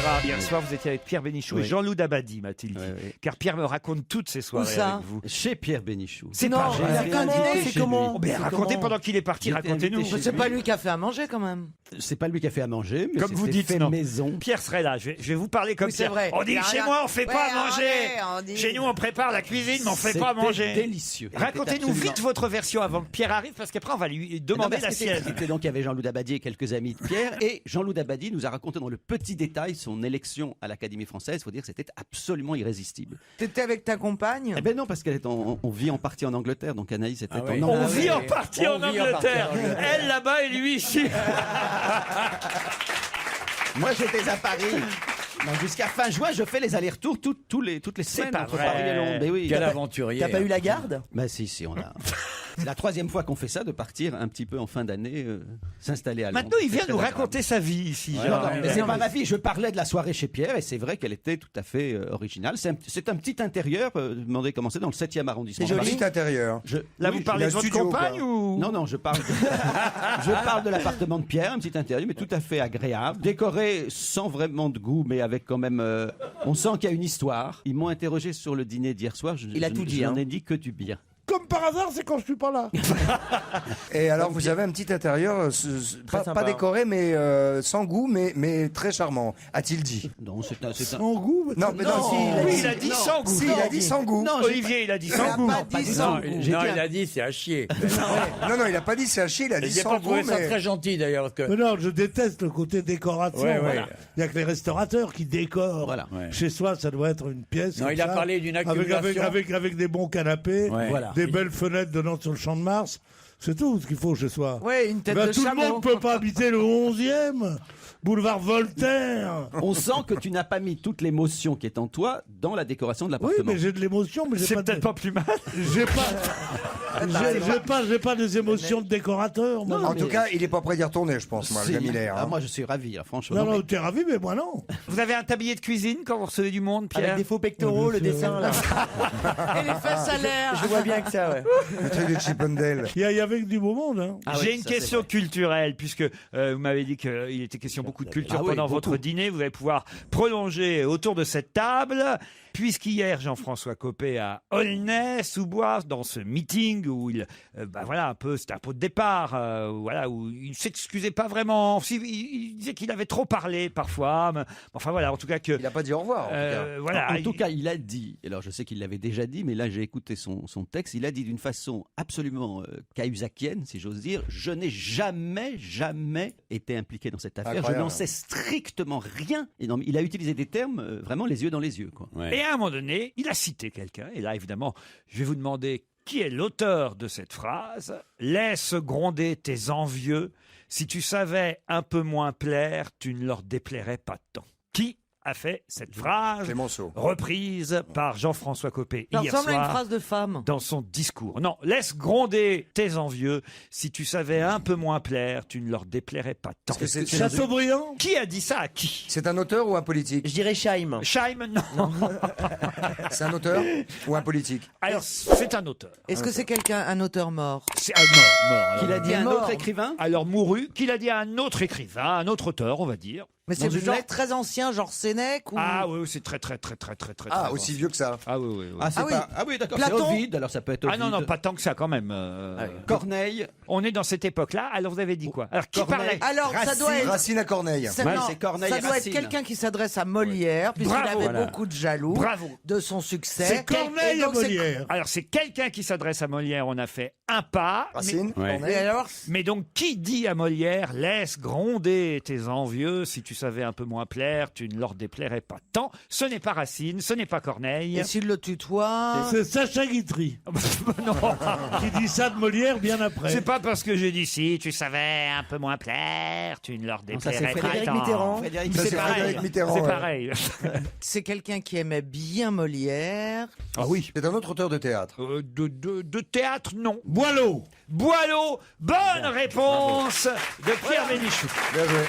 Gérard, hier soir, vous étiez avec Pierre Bénichou et Jean-Loup Dabadi, m'a-t-il dit. Car Pierre me raconte toutes ses soirées avec vous. Chez Pierre Bénichou. C'est Non, pas il a vrai. pas dit, c'est comment Racontez pendant qu'il est parti, J'étais racontez-nous. invité chez C'est lui. pas lui qui a fait à manger quand même. C'est pas lui qui a fait à manger, mais Comme vous c'était dites, fait non. maison. Pierre serait là, je vais vous parler comme Oui, c'est Pierre. vrai. On dit Il a chez rien- moi on fait pas Ouais, à manger. on dit- Chez nous on prépare la cuisine mais on fait pas à C'était manger. délicieux. Racontez-nous vite votre version avant que Pierre arrive parce qu'après on va lui demander la sienne. C'était donc il y avait Jean-Loup Dabadi et quelques amis de Pierre et Jean-Loup Dabadi nous a raconté dans le petit détail son élection à l'Académie française. Il faut dire que c'était absolument irrésistible. T'étais avec ta compagne? Eh ben non, parce qu'elle est on vit en partie en Angleterre, donc Anaïs était en On Angleterre. vit en partie en Angleterre. Elle là-bas et lui ici. Moi j'étais à Paris. Donc, jusqu'à fin juin, je fais les allers-retours toutes les semaines pas entre vrai. Paris et Londres. Mais oui. Quel aventurier. T'as pas eu la garde? Bah si, on a. C'est la 3e fois qu'on fait ça, de partir un petit peu en fin d'année, s'installer à Londres. Maintenant il vient C'est nous très raconter sa vie ici. Non, Gérard. non, mais c'est pas ma vie. Je parlais de la soirée chez Pierre et c'est vrai qu'elle était tout à fait originale. C'est un petit intérieur. Demandez comment c'est, dans le 7e arrondissement. C'est de joli. Paris. intérieur. Là Oui, vous parlez il a de un votre studio, compagne quoi. ou Non, je parle de l'appartement de Pierre, un petit intérieur, mais tout à fait agréable. Décoré sans vraiment de goût, mais avec quand même. On sent qu'il y a une histoire. Ils m'ont interrogé sur le dîner d'hier soir. Il a tout dit, Je n'en hein. ai dit que du bien. Comme par hasard, c'est quand je suis pas là. Et alors, vous avez un petit intérieur, pas décoré, mais sans goût, mais très charmant, a-t-il dit? Non, c'est un. Sans goût. Non, mais non, si, Oui, il a dit sans goût. Si, il a dit sans goût. Non, Olivier, il a dit sans goût. Pas dit sans sans goût. goût. J'ai Non, dit il a dit c'est à chier. Non, il a pas dit c'est à chier, il a dit J'ai sans pas goût, trouvé ça mais... très gentil d'ailleurs. Parce que... Mais non, je déteste le côté décoration. Ouais, ouais. Voilà. Il n'y a que les restaurateurs qui décorent. Voilà. Ouais. Chez soi, ça doit être une pièce. Non, comme il a ça, parlé d'une avec, accumulation. avec des bons canapés, Ouais. Voilà. des belles fenêtres donnant sur le champ de Mars. C'est tout ce qu'il faut chez soi. Ouais, une tête Ben, de tout le chameau. monde peut pas habiter le 11e, boulevard Voltaire. On sent que tu n'as pas mis toute l'émotion qui est en toi dans la décoration de Oui, l'appartement. mais j'ai de l'émotion, mais C'est peut-être pas plus mal. J'ai pas des émotions de décorateur. Moi. Non, En mais- tout cas, il est pas prêt d'y retourner, je pense, moi, le Si. Gamillère. Ah, moi, je suis ravi, là, franchement. Non, Non, non, t'es ravi, mais moi non. Vous avez un tablier de cuisine quand vous recevez du monde, Pierre? Avec des faux pectoraux, le dessin là. Et les fesses à l'air. Je vois bien que ça, ouais. Le truc de Chippendale. Il y avait que du beau monde. Hein. Ah J'ai oui, une ça, question c'est culturelle, puisque vous m'avez dit qu'il était question beaucoup de culture Ah oui, pendant beaucoup. votre dîner. Vous allez pouvoir prolonger autour de cette table, puisqu'hier, Jean-François Copé à Aulnay-sous-Bois, dans ce meeting où il, voilà, c'était un peu de départ, voilà, où il s'excusait pas vraiment. Il disait qu'il avait trop parlé parfois, mais enfin voilà, en tout cas que. Il a pas dit au revoir, en tout cas. Voilà, En tout cas, il a dit, alors je sais qu'il l'avait déjà dit, mais là j'ai écouté son texte, il a dit d'une façon absolument cahuzaquienne, si j'ose dire, je n'ai jamais été impliqué dans cette affaire, Incroyable. je n'en sais strictement rien. Et non, mais il a utilisé des termes vraiment les yeux dans les yeux. Quoi. Ouais. Et à un moment donné, il a cité quelqu'un. Et là, évidemment, je vais vous demander qui est l'auteur de cette phrase. Laisse gronder tes envieux. Si tu savais un peu moins plaire, tu ne leur déplairais pas tant. Qui a fait cette phrase Clémenceau. reprise par Jean-François Copé Ça hier ressemble à une soir phrase de femme. dans son discours. Non, laisse gronder tes envieux. Si tu savais un peu moins plaire, tu ne leur déplairais pas tant. Est-ce que c'est Chateaubriand. Qui a dit ça à qui? c'est un auteur ou un politique? Je dirais Scheim. Scheim, non. C'est un auteur ou un politique? Alors, c'est un auteur. Est-ce que c'est un auteur mort? C'est mort. Qu'il a dit il est à un mort. autre écrivain. Alors mouru, qu'il a dit à un autre écrivain, un autre auteur, on va dire. Mais c'est Dans une genre lettre très ancien, genre Sénèque ou... Ah oui, c'est très Ah, aussi vieux que ça. Ah oui, oui, oui. Ah, c'est Ah oui. pas. Ah oui, d'accord. C'est Platon. Ovide, alors ça peut être Ah Ovide. non, non, pas tant que ça quand même. Corneille. On est dans cette époque-là. Alors vous avez dit quoi? Alors qui Corneille. parlait? Alors, ça doit être... Racine à Corneille. Ouais, c'est Corneille ça et doit être Racine. quelqu'un qui s'adresse à Molière, puisqu'il Bravo, avait voilà. beaucoup de jaloux Bravo. de son succès. C'est Corneille Et à donc, c'est- Molière. Alors c'est quelqu'un qui s'adresse à Molière. On a fait un pas. Racine, Ouais. Et Corneille. alors, Mais donc qui dit à Molière laisse gronder tes envieux. Si tu savais un peu moins plaire, tu ne leur déplairais pas tant. Ce n'est pas Racine, ce n'est pas Corneille. et s'il le tutoie... C'est Sacha Guitry non. qui dit ça de Molière bien après. C'est pas parce que j'ai dit si tu savais un peu moins plaire, tu ne leur Non, ça, c'est déplairais pas Frédéric tant. Mitterrand. Frédéric Ça, C'est c'est pareil. Frédéric Mitterrand, C'est ouais. pareil. C'est quelqu'un qui aimait bien Molière. Ah oui. C'est un autre auteur de théâtre. De théâtre, non. Boileau. Boileau, bonne réponse de Pierre Bénichou. Bien joué.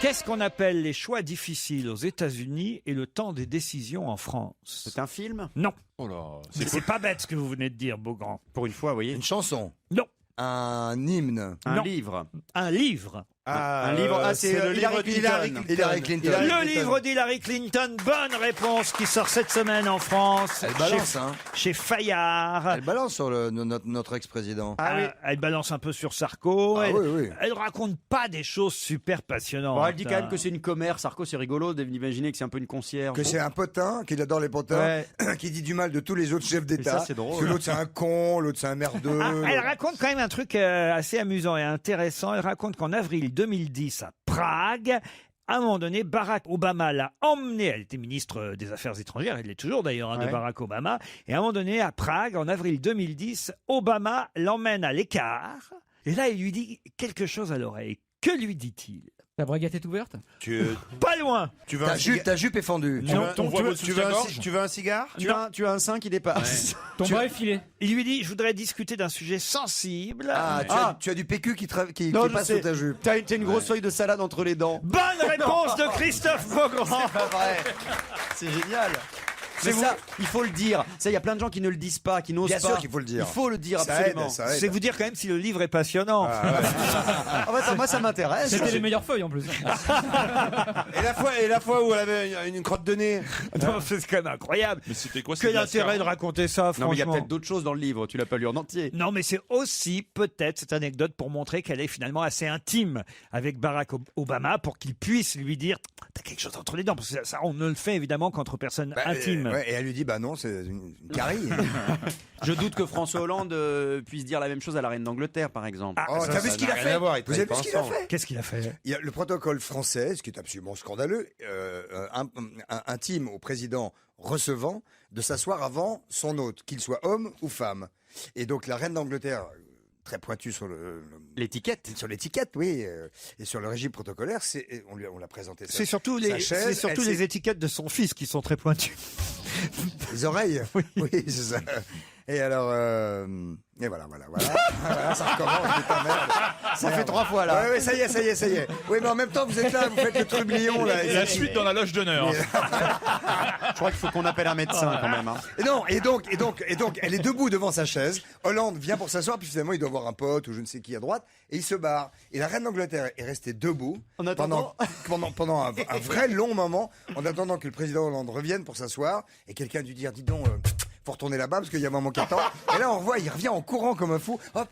Qu'est-ce qu'on appelle les choix difficiles aux États-Unis et le temps des décisions en France? C'est un film. Non. Oh là, C'est pas bête ce que vous venez de dire, Beaugrand. pour une fois, vous voyez. Une chanson. Non. un hymne. Un Non. livre. Un livre. Un livre. Ah, c'est le livre Hillary Clinton. Le livre d'Hillary Clinton. Bonne réponse qui sort cette semaine en France. Elle balance, hein. Chez Fayard. Elle balance sur notre ex-président. Elle balance un peu sur Sarko. Ah elle, oui, oui. elle raconte pas des choses super passionnantes. Bon, elle dit quand même que c'est une commère. Sarko, c'est rigolo d'imaginer que c'est un peu une concierge. Que c'est un potin, qu'il adore les potins, Ouais. qui dit du mal de tous les autres chefs d'État. ça, c'est drôle. Que l'autre c'est un con, l'autre c'est un merdeux. Elle raconte quand même un truc assez amusant et intéressant. Elle raconte qu'en avril 2010 à Prague, à un moment donné, Barack Obama l'a emmenée. Elle était ministre des Affaires étrangères, elle l'est toujours d'ailleurs, de Ouais. Barack Obama. Et à un moment donné, à Prague, en avril 2010, Obama l'emmène à l'écart. Et là, il lui dit quelque chose à l'oreille. Que lui dit-il? La braguette est ouverte? Pas loin. Tu veux un Ta jupe est fendue. Non, tu veux un cigare Tu as un sein qui dépasse. Ton bras est filé. Il lui dit, je voudrais discuter d'un sujet sensible. Tu as du PQ qui Non, passe je sais. sous ta jupe. T'as une grosse feuille de salade entre les dents. Bonne réponse de Christophe Beaugrand. Pas vrai. C'est génial. Mais ça, il faut le dire. Ça, il y a plein de gens qui ne le disent pas, qui n'osent pas. Bien sûr qu'il faut le dire. Il faut le dire Ça absolument. aide, ça aide. C'est vous dire quand même si le livre est passionnant. Ah ouais, moi, ça m'intéresse. C'était les meilleures feuilles en plus. Et la fois où elle avait une crotte de nez. Non, c'est quand même incroyable. Mais c'était quoi Quel intérêt de raconter ça, Non, mais il y a franchement? peut-être d'autres choses dans le livre. Tu l'as pas lu en entier. Non, mais c'est aussi peut-être cette anecdote pour montrer qu'elle est finalement assez intime avec Barack Obama pour qu'il puisse lui dire t'as quelque chose entre les dents. Parce que ça, on ne le fait évidemment qu'entre personnes intimes. Ouais, et elle lui dit bah non, c'est une carie. Je doute que François Hollande puisse dire la même chose à la reine d'Angleterre, par exemple. Oh, t'as vu ce qu'il a fait? Vous avez vu ce qu'il a fait? Qu'est-ce qu'il a fait? Il y a le protocole français, ce qui est absolument scandaleux, intime au président recevant de s'asseoir avant son hôte, qu'il soit homme ou femme. Et donc la reine d'Angleterre, très pointue sur L'étiquette. sur l'étiquette, oui, et sur le régime protocolaire, on l'a présenté. C'est surtout, sa chaise, c'est surtout elle les s'est- étiquettes de son fils qui sont très pointues. Les oreilles. Oui, c'est ça. Et alors, et voilà. Voilà, ça recommence, putain, merde. Ça fait 3 fois là. Ouais, ça y est. Oui, mais en même temps, vous êtes là, vous faites le trublion, là. La suite dans la loge d'honneur. Je crois qu'il faut qu'on appelle un médecin quand même. Hein. Et donc, elle est debout devant sa chaise. Hollande vient pour s'asseoir, puis finalement, il doit voir un pote ou je ne sais qui à droite, et il se barre. Et la reine d'Angleterre est restée debout En attendant. pendant un vrai long moment, en attendant que le président Hollande revienne pour s'asseoir, et quelqu'un dû dire, dis donc, faut retourner là-bas parce qu'il y a un moment qui attend. Et là, on voit, il revient en courant comme un fou. Hop,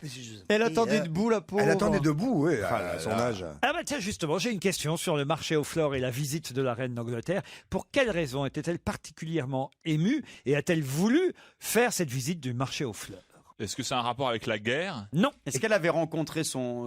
Elle attendait debout, la pauvre. Elle attendait debout, oui, à son âge. Ah bah tiens, justement, j'ai une question sur le marché aux fleurs et la visite de la reine d'Angleterre. Pour quelle raison était-elle particulièrement émue et a-t-elle voulu faire cette visite du marché aux fleurs? Est-ce que c'est un rapport avec la guerre? Non. Est-ce qu'elle avait rencontré son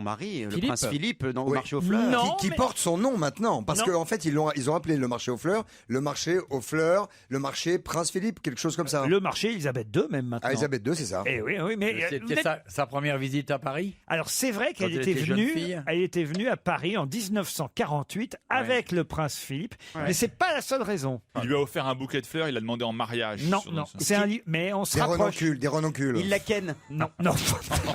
mari, le Philippe prince Philippe, au Oui. marché aux fleurs? Non. Qui mais- porte son nom maintenant. Parce Non. qu'en fait, ils ont appelé le marché aux fleurs, le marché Prince Philippe, quelque chose comme ça. Le marché Elisabeth II même maintenant. Ah, Elisabeth II, c'est ça. Eh oui, oui, mais vous C'était êtes- sa première visite à Paris. alors c'est vrai qu'elle elle était était jeune venue, fille. elle était venue à Paris en 1948 avec le prince Philippe, mais c'est pas la seule raison. Il lui a offert un bouquet de fleurs, il l'a demandé en mariage. Non, sur- non, sur- c'est mais on se rapproche. Des renoncules. Il la ken. Non, non.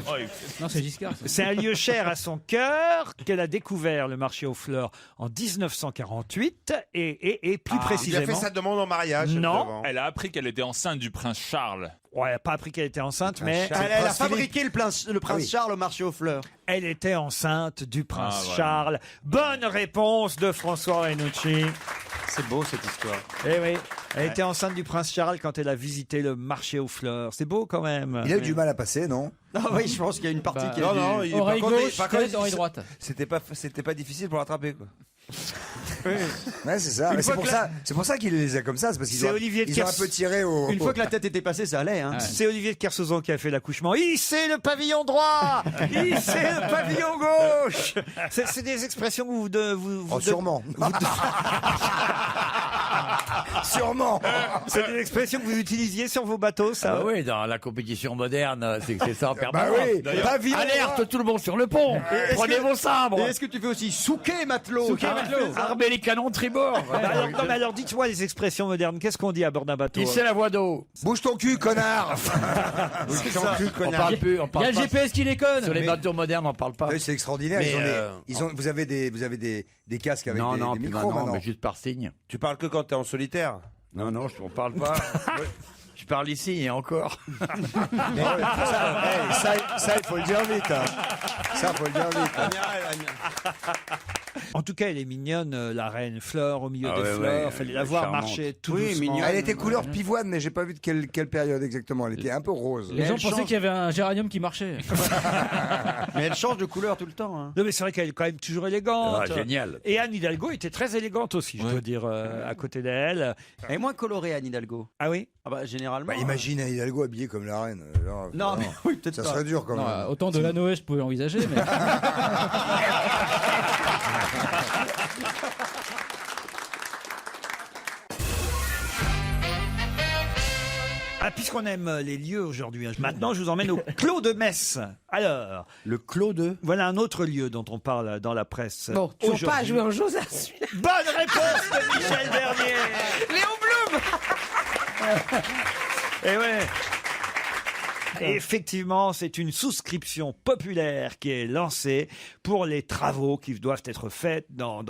Oh, Non, c'est Giscard. ça. C'est un lieu cher à son cœur qu'elle a découvert le marché aux fleurs en 1948 et plus Il a précisément. fait sa demande en mariage. Non. évidemment. Elle a appris qu'elle était enceinte du prince Charles. Ouais, elle a pas appris qu'elle était enceinte, mais Charles. Elle a Prince fabriqué le prince oui. Charles au marché aux fleurs. elle était enceinte du prince Ah, voilà. Charles. Bonne réponse de François Renucci. C'est beau cette histoire. Eh oui, elle était enceinte du prince Charles quand elle a visité le marché aux fleurs. C'est beau quand même. Il a eu du mal à passer, non? Ah oui, je pense qu'il y a une partie qui Non, est non, Oreille gauche, par contre, tête, oreille droite. C'était pas difficile pour l'attraper, quoi. Ouais, c'est ça. Mais fois c'est pour ça qu'il les a comme ça. C'est parce qu'ils C'est ont, Olivier de ils ont un Kers. peu tiré au. Une fois que la tête était passée, ça allait. Hein. C'est Olivier de Kersauzon qui a fait l'accouchement. Hissez le pavillon droit, hissez le pavillon gauche. C'est des expressions que vous Oh, sûrement. Sûrement. C'est des expressions que vous utilisiez sur vos bateaux, ça. Ah bah oui, dans la compétition moderne, c'est ça en Bah permanence. oui. Pavillon droit. Alerte tout le monde sur le pont. Prenez vos sabres. Et est-ce que tu fais aussi souquet matelot? Souquet, matelot. Armez les canons tribord. Bah alors, non, mais alors dites-moi les expressions modernes. Qu'est-ce qu'on dit à bord d'un bateau? Qui la voie d'eau. Bouge ton cul, connard. Bouge ton cul, On connard. parle plus, on Il y parle a le pas. GPS qui déconne. Sur les bateaux modernes, on parle pas. Oui, c'est extraordinaire. Mais, Vous avez des casques avec Non, non, des plus micros maintenant, maintenant. mais juste par signe. Tu parles que quand t'es en solitaire. Non, non, on parle pas. Tu parles ici et encore. Ça, il faut le dire vite. Hein. Ça, faut le dire vite. Hein. En tout cas, elle est mignonne, la reine Fleur, au milieu Ah des ouais, fleurs. ouais, Fallait elle la est voir charmante. marcher tout Oui, doucement. mignonne. Elle était couleur pivoine, mais j'ai pas vu de quelle période exactement. Elle était un peu rose. Les gens elle pensaient change. qu'il y avait un géranium qui marchait. Mais elle change de couleur tout le temps. Hein. Non, mais c'est vrai qu'elle est quand même toujours élégante. Ah, génial. Et Anne Hidalgo était très élégante aussi, je dois dire, à côté d'elle. Elle est moins colorée, Anne Hidalgo. Ah oui? Ah bah, généralement. Bah, imagine Anne Hidalgo habillée comme la reine. Là, Non, mais oui, peut-être ça pas. serait dur quand Non, même. autant de la Noé, je pouvais l'envisager, mais. Ah, puisqu'on aime les lieux aujourd'hui, maintenant je vous emmène au Clos de Metz. Alors, Le Clos de. voilà un autre lieu dont on parle dans la presse. Bon, toujours pas à aujourd'hui. jouer en Josas, celui-là. Bonne réponse de Michel Bernier. Léon Blum. Et ouais. Et effectivement, c'est une souscription populaire qui est lancée pour les travaux qui doivent être faits dans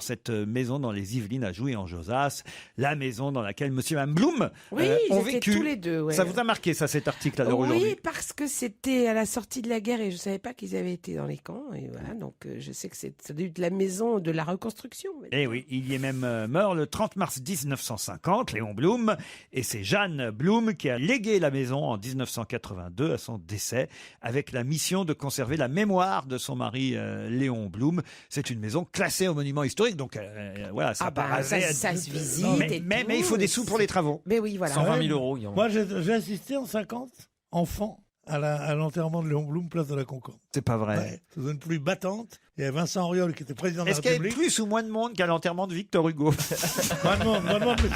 cette maison dans les Yvelines à Jouy-en-Josas, la maison dans laquelle Monsieur et Mme Blum Oui, ils ont étaient vécu. tous les deux. Ouais. Ça vous a marqué ça, cet article alors aujourd'hui? Oui, parce que c'était à la sortie de la guerre et je savais pas qu'ils avaient été dans les camps. Et voilà, donc je sais que c'est de la maison de la reconstruction. Eh oui, il y est même mort le 30 mars 1950, Léon Blum, et c'est Jeanne Blum qui a légué la maison en 1982 à son décès, avec la mission de conserver la mémoire de son mari Léon Blum. C'est une maison classée au monument historique, donc voilà, ça Ah bah, paraissait... ça se visite. mais il faut des sous pour les travaux. Mais oui, voilà. 120 000 euros. Moi, j'ai assisté en 50, enfant, à l'enterrement de Léon Blum, place de la Concorde. C'est pas vrai. Ouais, sous une pluie battante. Il y avait Vincent Auriol qui était président de la Est-ce qu'il y avait République. plus ou moins de monde qu'à l'enterrement de Victor Hugo? Moins de monde, mais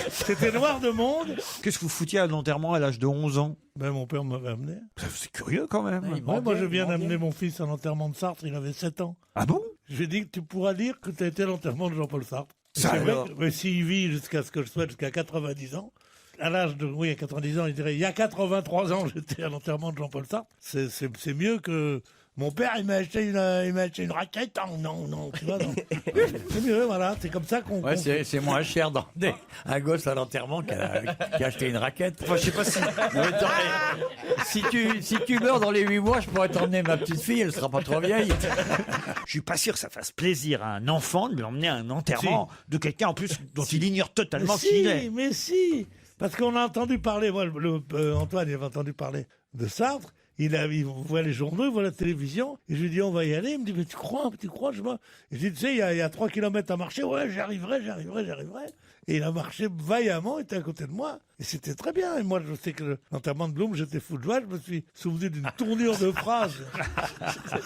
c'était noir de monde. Qu'est-ce que vous foutiez à l'enterrement à l'âge de 11 ans? Ben, mon père m'avait amené. C'est curieux quand même. Ouais, moi, je viens d'amener mon fils à l'enterrement de Sartre, il avait 7 ans. Ah bon? Je lui ai dit que tu pourras dire que tu as été à l'enterrement de Jean-Paul Sartre. Et Ça c'est vrai alors que, mais s'il vit jusqu'à ce que je souhaite, jusqu'à 90 ans, à l'âge de, oui, à 90 ans, il dirait, il y a 83 ans, j'étais à l'enterrement de Jean-Paul Sartre. C'est mieux que, mon père, il m'a acheté une raquette. Oh, non, tu vois, non. C'est mieux, voilà, c'est comme ça qu'on... Ouais, c'est moins cher d'emmener un gosse à l'enterrement qui a acheté une raquette. Enfin, je sais pas si... Si tu meurs dans les 8 mois, je pourrais t'emmener ma petite fille, elle sera pas trop vieille. Je suis pas sûr que ça fasse plaisir à un enfant de lui emmener à un enterrement de quelqu'un en plus dont il ignore totalement qui il est. Mais si, parce qu'on a entendu parler, moi, Antoine, il avait entendu parler de Sartre. Il voit les journaux, il voit la télévision, et je lui dis, on va y aller. Il me dit, mais tu crois, je vois. Et je dis, tu sais, il y a 3 kilomètres à marcher, ouais, j'y arriverai. Et il a marché vaillamment, il était à côté de moi, et c'était très bien. Et moi, je sais que l'enterrement de Blum, j'étais fou de joie, je me suis souvenu d'une tournure de phrase.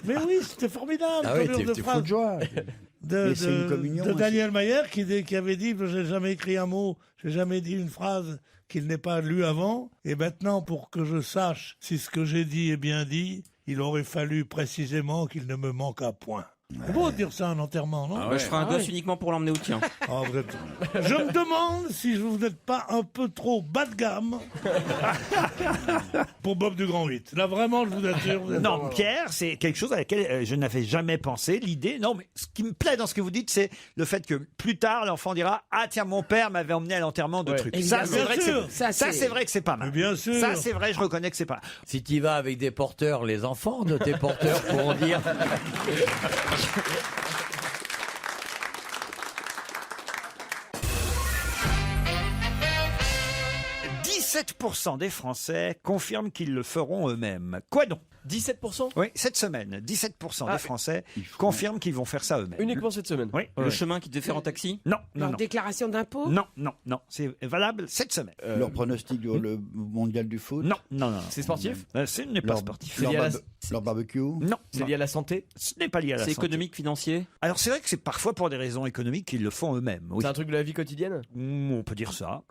Mais oui, c'était formidable, Ah oui, tournure de t'es phrase. fou de joie. De, Mais c'est une communion de aussi. Daniel Mayer qui avait dit, j'ai jamais écrit un mot, j'ai jamais dit une phrase qu'il n'ait pas lu avant, et maintenant pour que je sache si ce que j'ai dit est bien dit, il aurait fallu précisément qu'il ne me manque à point. C'est beau de dire ça à un enterrement, non? Je ferai un gosse uniquement pour l'emmener au tien. Ah, vous êtes- Je me demande si vous n'êtes pas un peu trop bas de gamme pour Bob du Grand 8. Là, vraiment, je vous assure. Vous êtes- Non, Pierre, c'est quelque chose à laquelle je n'avais jamais pensé. L'idée, non, mais ce qui me plaît dans ce que vous dites, c'est le fait que plus tard, l'enfant dira « Ah tiens, mon père m'avait emmené à l'enterrement de trucs ». Ça, évidemment. c'est vrai que Bien sûr. c'est ça, c'est vrai que c'est pas mal. Mais bien sûr. Ça, c'est vrai, je reconnais que c'est pas mal. Si tu vas avec des porteurs, les enfants de tes porteurs pourront dire. 17% des Français confirment qu'ils le feront eux-mêmes. Quoi donc? 17%? Oui, cette semaine, 17% des Français confirment qu'ils vont faire ça eux-mêmes. Uniquement cette semaine. Oui. Le oui. chemin qui devait faire en taxi? Non, Leur déclaration d'impôt. Non, c'est valable cette semaine. Leur pronostic sur le mondial du foot. Non. C'est sportif? Ce n'est pas sportif. C'est lié à la- Leur barbecue. Non, C'est lié à la santé? ce n'est pas lié à la C'est santé. économique, financier? Alors c'est vrai que c'est parfois pour des raisons économiques qu'ils le font eux-mêmes. Oui. C'est un truc de la vie quotidienne? On peut dire ça.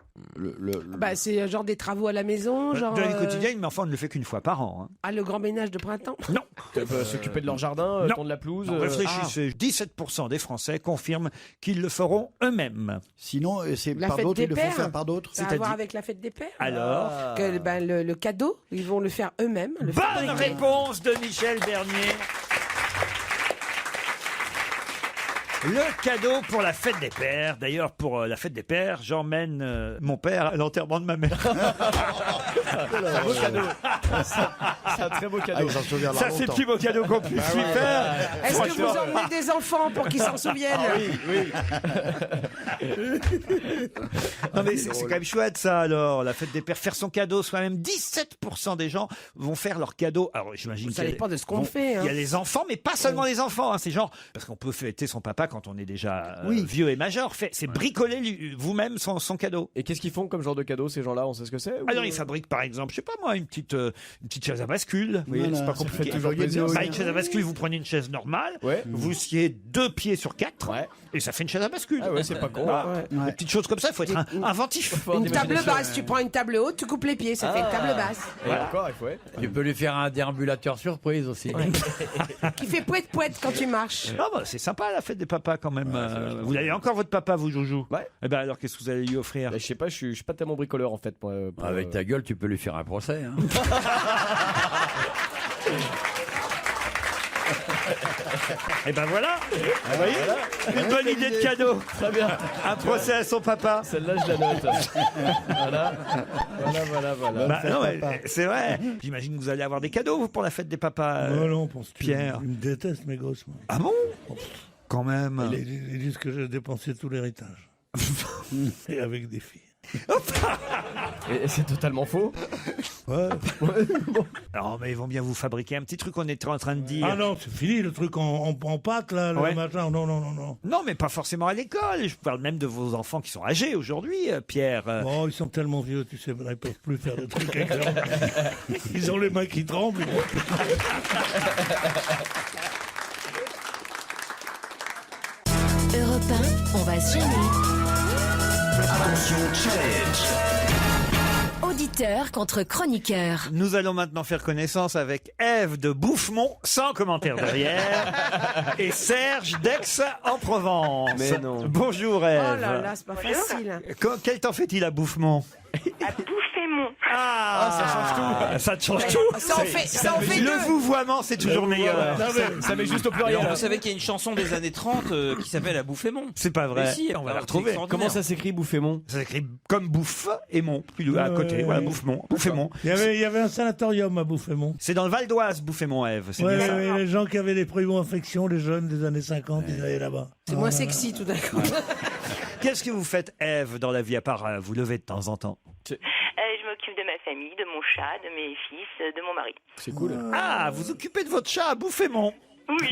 Bah, c'est genre des travaux à la maison, genre. De la vie quotidienne, mais enfin on ne le fait qu'une fois par an. hein. Ah, le grand ménage de printemps. Non. S'occuper de leur jardin, Non. tondre la pelouse? Non, réfléchissez. 17% des Français confirment qu'ils le feront eux-mêmes. Sinon, c'est La par fête d'autres, des ils le font pères. faire par d'autres. Ça a à voir avec la fête des pères. Alors, Que, ben, le cadeau, ils vont le faire eux-mêmes. Le bonne fabriquer. réponse de Michel Bernier. Le cadeau pour la fête des pères. D'ailleurs, pour la fête des pères, j'emmène mon père à l'enterrement de ma mère. C'est un beau cadeau. C'est un très beau cadeau. il s'en souviendra Ça, c'est le longtemps. plus beau cadeau qu'on puisse lui faire. Est-ce que vous emmenez des enfants pour qu'ils s'en souviennent? Non, mais c'est quand même chouette, ça, alors. La fête des pères, faire son cadeau soi-même. 17% des gens vont faire leur cadeau. Alors, j'imagine Ça qu'il y a- dépend de ce qu'on bon, fait. Hein. Il y a les enfants, mais pas seulement les enfants. Hein, c'est genre, parce qu'on peut fêter son papa quand on est déjà vieux et majeur. C'est bricoler vous-même son cadeau. Et qu'est-ce qu'ils font comme genre de cadeau, ces gens-là? On sait ce que c'est? Alors, ils fabriquent, par exemple, je sais pas moi, une petite chaise à bascule. Vous voyez, Voilà, c'est pas ça compliqué. fait toujours plaisir. Bah, une chaise à bascule, vous prenez une chaise normale, Ouais. vous sciez 2 pieds sur 4, Ouais. et ça fait une chaise à bascule. Ah ouais, c'est pas con. Bah, Ouais. Des petites choses comme ça, il faut être inventif. Faut avoir Une des table imaginations. basse, tu prends une table haute, tu coupes les pieds, ça fait une table basse. Et encore, il faut être. Tu peux lui faire un déambulateur surprise aussi. Qui fait poète-poète quand tu marches. Ah bah, c'est sympa la fête des papas quand même. Vous avez encore votre papa, vous, Joujou? Ouais. Eh ben alors, qu'est-ce que vous allez lui offrir? Je sais pas, je suis pas tellement bricoleur en fait. Moi, Avec ta gueule, tu peux lui faire un procès. Hein. Eh ben voilà, vous voyez, une bonne idée de cadeau. Très bien. Un procès à son papa. Celle-là, je la note. Voilà. Bah, non, mais c'est vrai. J'imagine que vous allez avoir des cadeaux vous, pour la fête des papas. Non, pense-tu. Pierre. Ils me détestent, mes gosses. Moi. Ah bon? Quand même. Ils disent que j'ai dépensé tout l'héritage. Et avec des filles. Et c'est totalement faux. Ouais. Non, mais ils vont bien vous fabriquer un petit truc, on était en train de dire. Ah non, c'est fini le truc en pâte, là, le Ouais. machin. Non. Non, mais pas forcément à l'école. Je parle même de vos enfants qui sont âgés aujourd'hui, Pierre. Oh, ils sont tellement vieux, tu sais, ils peuvent plus faire de trucs avec leurs mains. Ils ont les mains qui tremblent. Europe 1, on va se gêner. Attention, challenge. Auditeur contre chroniqueur. Nous allons maintenant faire connaissance avec Ève de Bouffemont, sans commentaire derrière, et Serge d'Aix en Provence. Mais non. Bonjour Oh Ève. là là, c'est pas facile. Quel temps fait-il à Bouffemont? À Bouffemont. Ah, ça change tout. Ça change tout. Ça en fait Le deux. vouvoiement, c'est toujours meilleur. Ça met juste au pluriel. Vous savez qu'il y a une chanson des années 30 qui s'appelle À Bouffemont. C'est pas vrai. Mais si, on va la alors, retrouver. c'est Comment ça s'écrit Bouffemont? Ça s'écrit comme bouffe et mont, plus à côté. Voilà, Bouffemont. Bouffemont. Il y avait un sanatorium à Bouffemont. C'est dans le Val d'Oise, Bouffemont, Ève. C'est Ouais, bien ça. les gens qui avaient des primo-infections, les jeunes des années 50, ils allaient là-bas. C'est moins sexy tout d'un coup. Qu'est-ce que vous faites, Ève, dans la vie, à part vous lever de temps en temps? Je m'occupe de ma famille, de mon chat, de mes fils, de mon mari. C'est cool. Ah, vous occupez de votre chat à Bouffemont. Oui.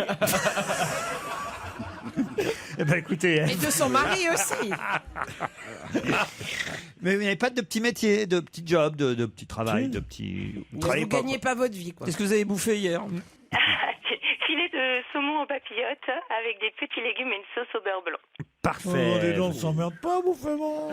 Eh ben écoutez, Et Ève, de son mari aussi. mais vous n'avez pas de petits métiers, de petits jobs, de petits travails, Si. de petits... Vous travaillez pas, gagnez pas votre vie, quoi. Qu'est-ce que vous avez bouffé hier? Filet de saumon en papillote avec des petits légumes et une sauce au beurre blanc. Parfait. Oh, les gens ne s'emmerdent pas, Bouffemont.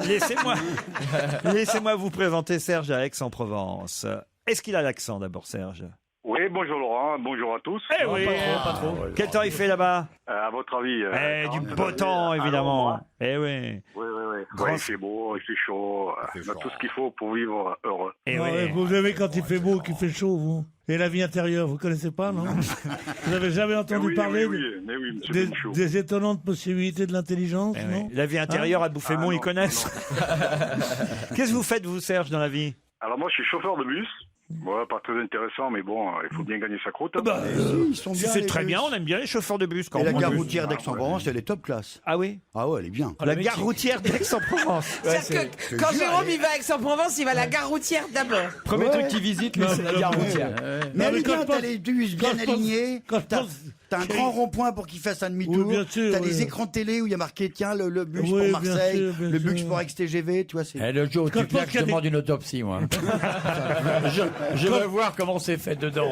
Laissez-moi vous présenter Serge à Aix-en-Provence. Est-ce qu'il a l'accent d'abord, Serge? Oui, bonjour Laurent, bonjour à tous. Eh oui. Pas trop. Quel temps il fait là-bas? À votre avis Du 40 beau degrés, temps, à évidemment. l'ombre. Eh oui. Oui. Grand- Ouais, il fait beau, il fait chaud. On a tout ce qu'il faut pour vivre heureux. Eh Ah oui. ouais, vous avez quand il fait beau, qu'il fait chaud, vous. Et la vie intérieure, vous connaissez pas, non? Vous avez jamais entendu oui, parler mais oui, monsieur des, Benchou. des étonnantes possibilités de l'intelligence, Eh non? oui. La vie intérieure à Bouffemont, Ah, ils non, connaissent. Qu'est-ce que vous faites, vous, Serge, dans la vie? Alors moi, je suis chauffeur de bus. Ouais, pas très intéressant, mais bon, il faut bien gagner sa croûte. Ils sont bien. C'est les très bus. bien, on aime bien les chauffeurs de bus. Quand Et on la prend gare le bus. routière d'Aix-en-Provence, elle est top classe. Ah oui? Ah ouais, elle est bien. La gare routière d'Aix-en-Provence. C'est-à-dire que quand Jérôme il va à Aix-en-Provence, il va à la gare routière d'abord. Premier truc qu'il visite, lui, c'est la gare routière. Mais elle est quand bien, je t'as pense- les bus bien quand je pense- alignés. quand je T'as pense- t'as un grand rond-point pour qu'il fasse un demi-tour. Oui, bien sûr, T'as oui. des écrans de télé où il y a marqué, tiens, le bus Oui, pour bien Marseille, sûr, bien le bus sûr. pour Aix-TGV, tu vois, c'est... Eh, le jour où Quand tu je pense claques, qu'il y je a des- demande une autopsie, moi. je veux voir comment c'est fait dedans.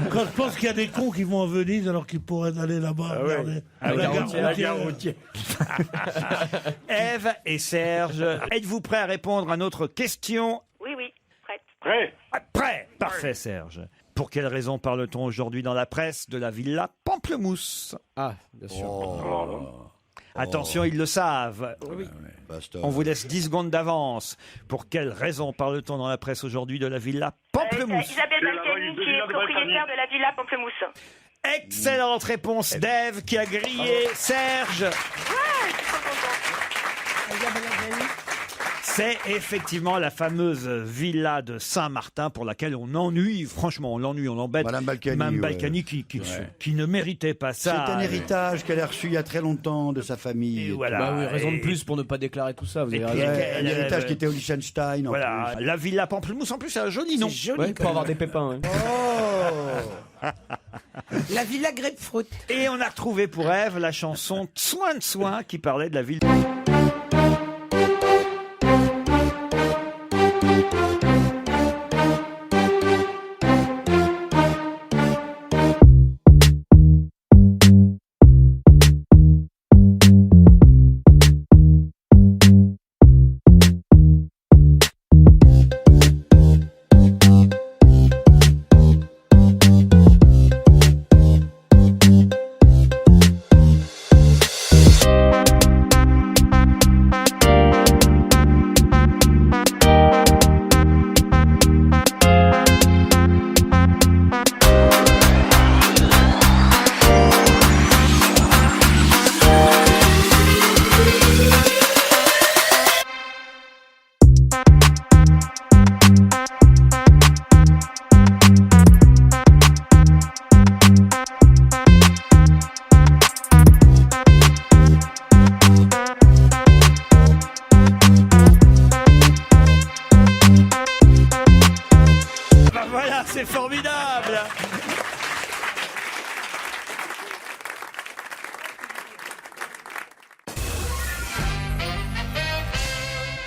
Quand je pense qu'il y a des cons qui vont à Venise alors qu'ils pourraient aller là-bas. regarder. Ah, La la gare gare routière. Ève et Serge, êtes-vous prêts à répondre à notre question? Oui, prête. Prêt? Ah, prêt. Parfait, Serge. Pour quelle raison parle-t-on aujourd'hui dans la presse de la villa Pamplemousse? Ah, bien sûr. Attention, ils le savent. On vous laisse 10 secondes d'avance. Pour quelle raison parle-t-on dans la presse aujourd'hui de la villa Pamplemousse? Isabelle C'est la Balkany villa qui est de propriétaire de la villa Pamplemousse. Excellente réponse d'Ève qui a grillé Serge. C'est effectivement la fameuse villa de Saint-Martin pour laquelle on ennuie, franchement, on l'ennuie, on l'embête. Madame Balkany, Mme ouais. Balkany qui ne méritait pas C'est ça. un héritage qu'elle a reçu il y a très longtemps de sa famille. Et voilà. Bah oui, raison de Et- plus pour ne pas déclarer tout ça. Vous Et avez puis, raison. Un héritage qui était au Liechtenstein. en Voilà, plus. la villa Pamplemousse, en plus, c'est un joli nom. Ouais, pour avoir des pépins. ouais. La villa Grapefruit. Et on a retrouvé pour Ève la chanson Soin de Soin qui parlait de la ville. Bah voilà, c'est formidable.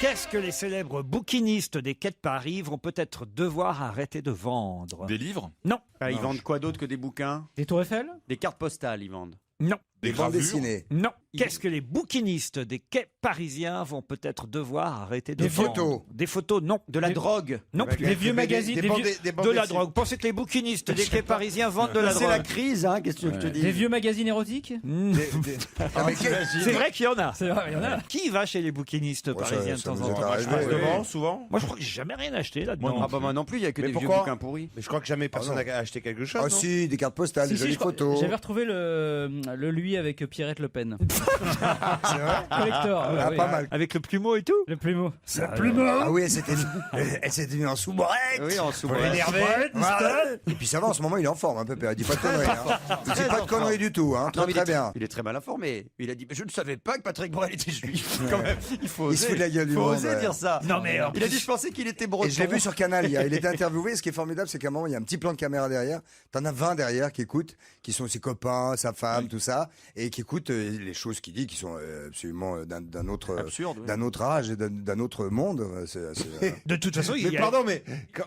Qu'est-ce que les célèbres bouquinistes des quais de Paris vont peut-être devoir arrêter de vendre? Des livres? Non. Ah, ils vendent quoi d'autre que des bouquins? Des Tours Eiffel? Des cartes postales, ils vendent. Non. Des bandes gravures? dessinées. Non. Qu'est-ce que les bouquinistes des quais parisiens vont peut-être devoir arrêter de Des vendre? photos. Des photos, non. De la drogue. Non plus. Des vieux magazines, des vieux- De la drogue. Pensez que les bouquinistes des quais parisiens vendent de la C'est la drogue. crise, hein, qu'est-ce que je te dis? Des vieux magazines érotiques? Ah, mais C'est vrai qu'il y en a. C'est vrai, il y en a. Qui va chez les bouquinistes Ouais, parisiens de ça temps nous en est temps? arrivé. Souvent. Moi, je crois que j'ai jamais rien acheté là-dedans. Ah bah moi non plus, il y a que Mais des vieux pourquoi bouquins pourris. Mais je crois que jamais personne non. n'a acheté quelque chose. Ah non si, des cartes postales, des Si, si, jolies je crois- photos. J'avais retrouvé le lui avec Pierrette Le Pen. C'est vrai Collector. Ah, oui. pas mal. Avec le plumeau et tout? Le plumeau. Ah oui, elle s'était mise en sous-break. Oui, en sous-break. Énervé. Et puis ça va, en ce moment, il est en forme, un peu. Il dit pas de conneries. Hein. Il dit pas de conneries du tout. Hein. Non, Très, mais très bien. il est très mal informé. Il a dit, je ne savais pas que Patrick Bruel était juif. Quand même, il faut Il se fout de la gueule du faut monde, oser ouais. dire ça. Non, mais en il a plus- dit, je pensais qu'il était breton. Et je l'ai vu sur Canal hier. Il était interviewé. Ce qui est formidable, c'est qu'à un moment, il y a un petit plan de caméra derrière. T'en as 20 derrière qui écoutent, qui sont ses copains, sa femme, tout ça, et qui écoutent les choses qu'il dit, qui sont absolument d'un autre, Absurde, oui. d'un autre âge et d'un autre monde. De toute façon, il Mais y a... pardon, mais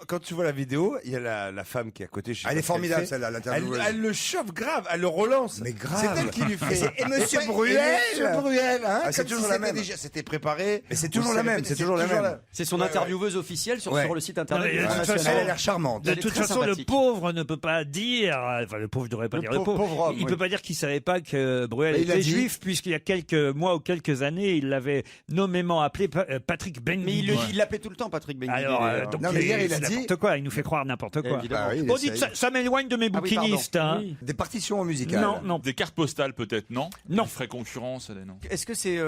quand tu vois la vidéo, il y a la femme qui est à côté. je sais Elle pas est ce qu'elle formidable, fait. celle-là, l'intervieweuse. Elle le chauffe grave, elle le relance. Mais grave. C'est elle qui lui fait. Et Monsieur Et Bruel Monsieur Bruel, hein, Ah, c'est comme toujours si la c'était même. déjà- C'était préparé. Mais c'est toujours la même, c'est toujours la même. C'est son intervieweuse officielle sur, Ouais. sur le site Non, internet. mais de toute national. façon, Elle a l'air charmante. De Elle est toute très façon, le sympathique. pauvre ne peut pas dire, enfin le pauvre, je devrais pas Le dire le pauvre homme, il oui. peut pas dire qu'il savait pas que Bruel Mais il l'a était dit. juif, puisqu'il y a quelques mois ou quelques années, il l'avait nommément appelé Patrick Ben. Mais il l'appelait tout le temps, Patrick Benguigui. Alors, d'ailleurs. donc Non, mais hier, il a c'est dit- n'importe quoi, il nous fait croire n'importe quoi. Évidemment. Ah oui, il On dit que essaye. ça m'éloigne de mes Ah oui, bouquinistes. hein. Oui. Des partitions musicales. Non, non. Des cartes postales peut-être, non? Non. Qui ferait concurrence, allez, non. Est-ce que c'est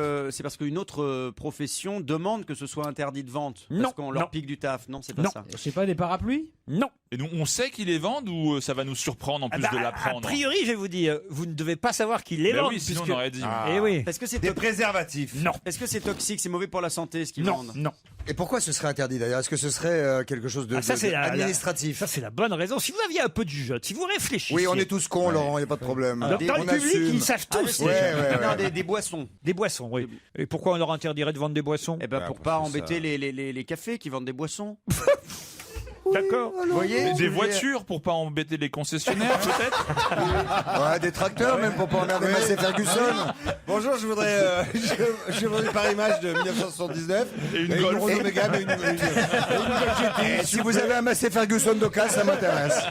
parce qu'une autre profession demande que ce soit interdit de vente? Non, Parce qu'on leur non. pique du taf? Non, c'est pas Non. ça. Je sais pas, des parapluies? Non. Et nous, on sait qu'ils les vendent ou ça va nous surprendre en Ah plus bah, de a l'apprendre? priori, je vais vous dire, vous ne devez pas savoir qui les Ben vend. oui, sinon puisque- on aurait dit. Eh oui. Est-ce que c'est Des préservatifs. Non. Est-ce que c'est toxique, c'est mauvais pour la santé ce qu'ils Non, vendent? non. Et pourquoi ce serait interdit d'ailleurs? Est-ce que ce serait quelque chose de, Ah, ça, de- c'est la- administratif? Ça, c'est la bonne raison. Si vous aviez un peu de jugeote, si vous réfléchissiez. Oui, on est tous cons, Laurent, il n'y a pas de problème. Dans le On public, assume. ils savent Ah, tous. je sais. les gens. Ouais, ouais, Non, ouais. des boissons. Des boissons, oui. Et pourquoi on leur interdirait de vendre des boissons? Eh ben Ouais, pour parce pas que embêter ça- les cafés qui vendent des boissons. D'accord. Vous voyez? Des voitures pour pas embêter les concessionnaires, peut-être? Ouais, des tracteurs même pour pas emmerder Massey Ferguson. Bonjour, je voudrais, je voudrais par image de 1979 Et une une Golf. Renault Mégane et une Golf GTI. Et si vous avez un Massey Ferguson d'occasion, ça m'intéresse.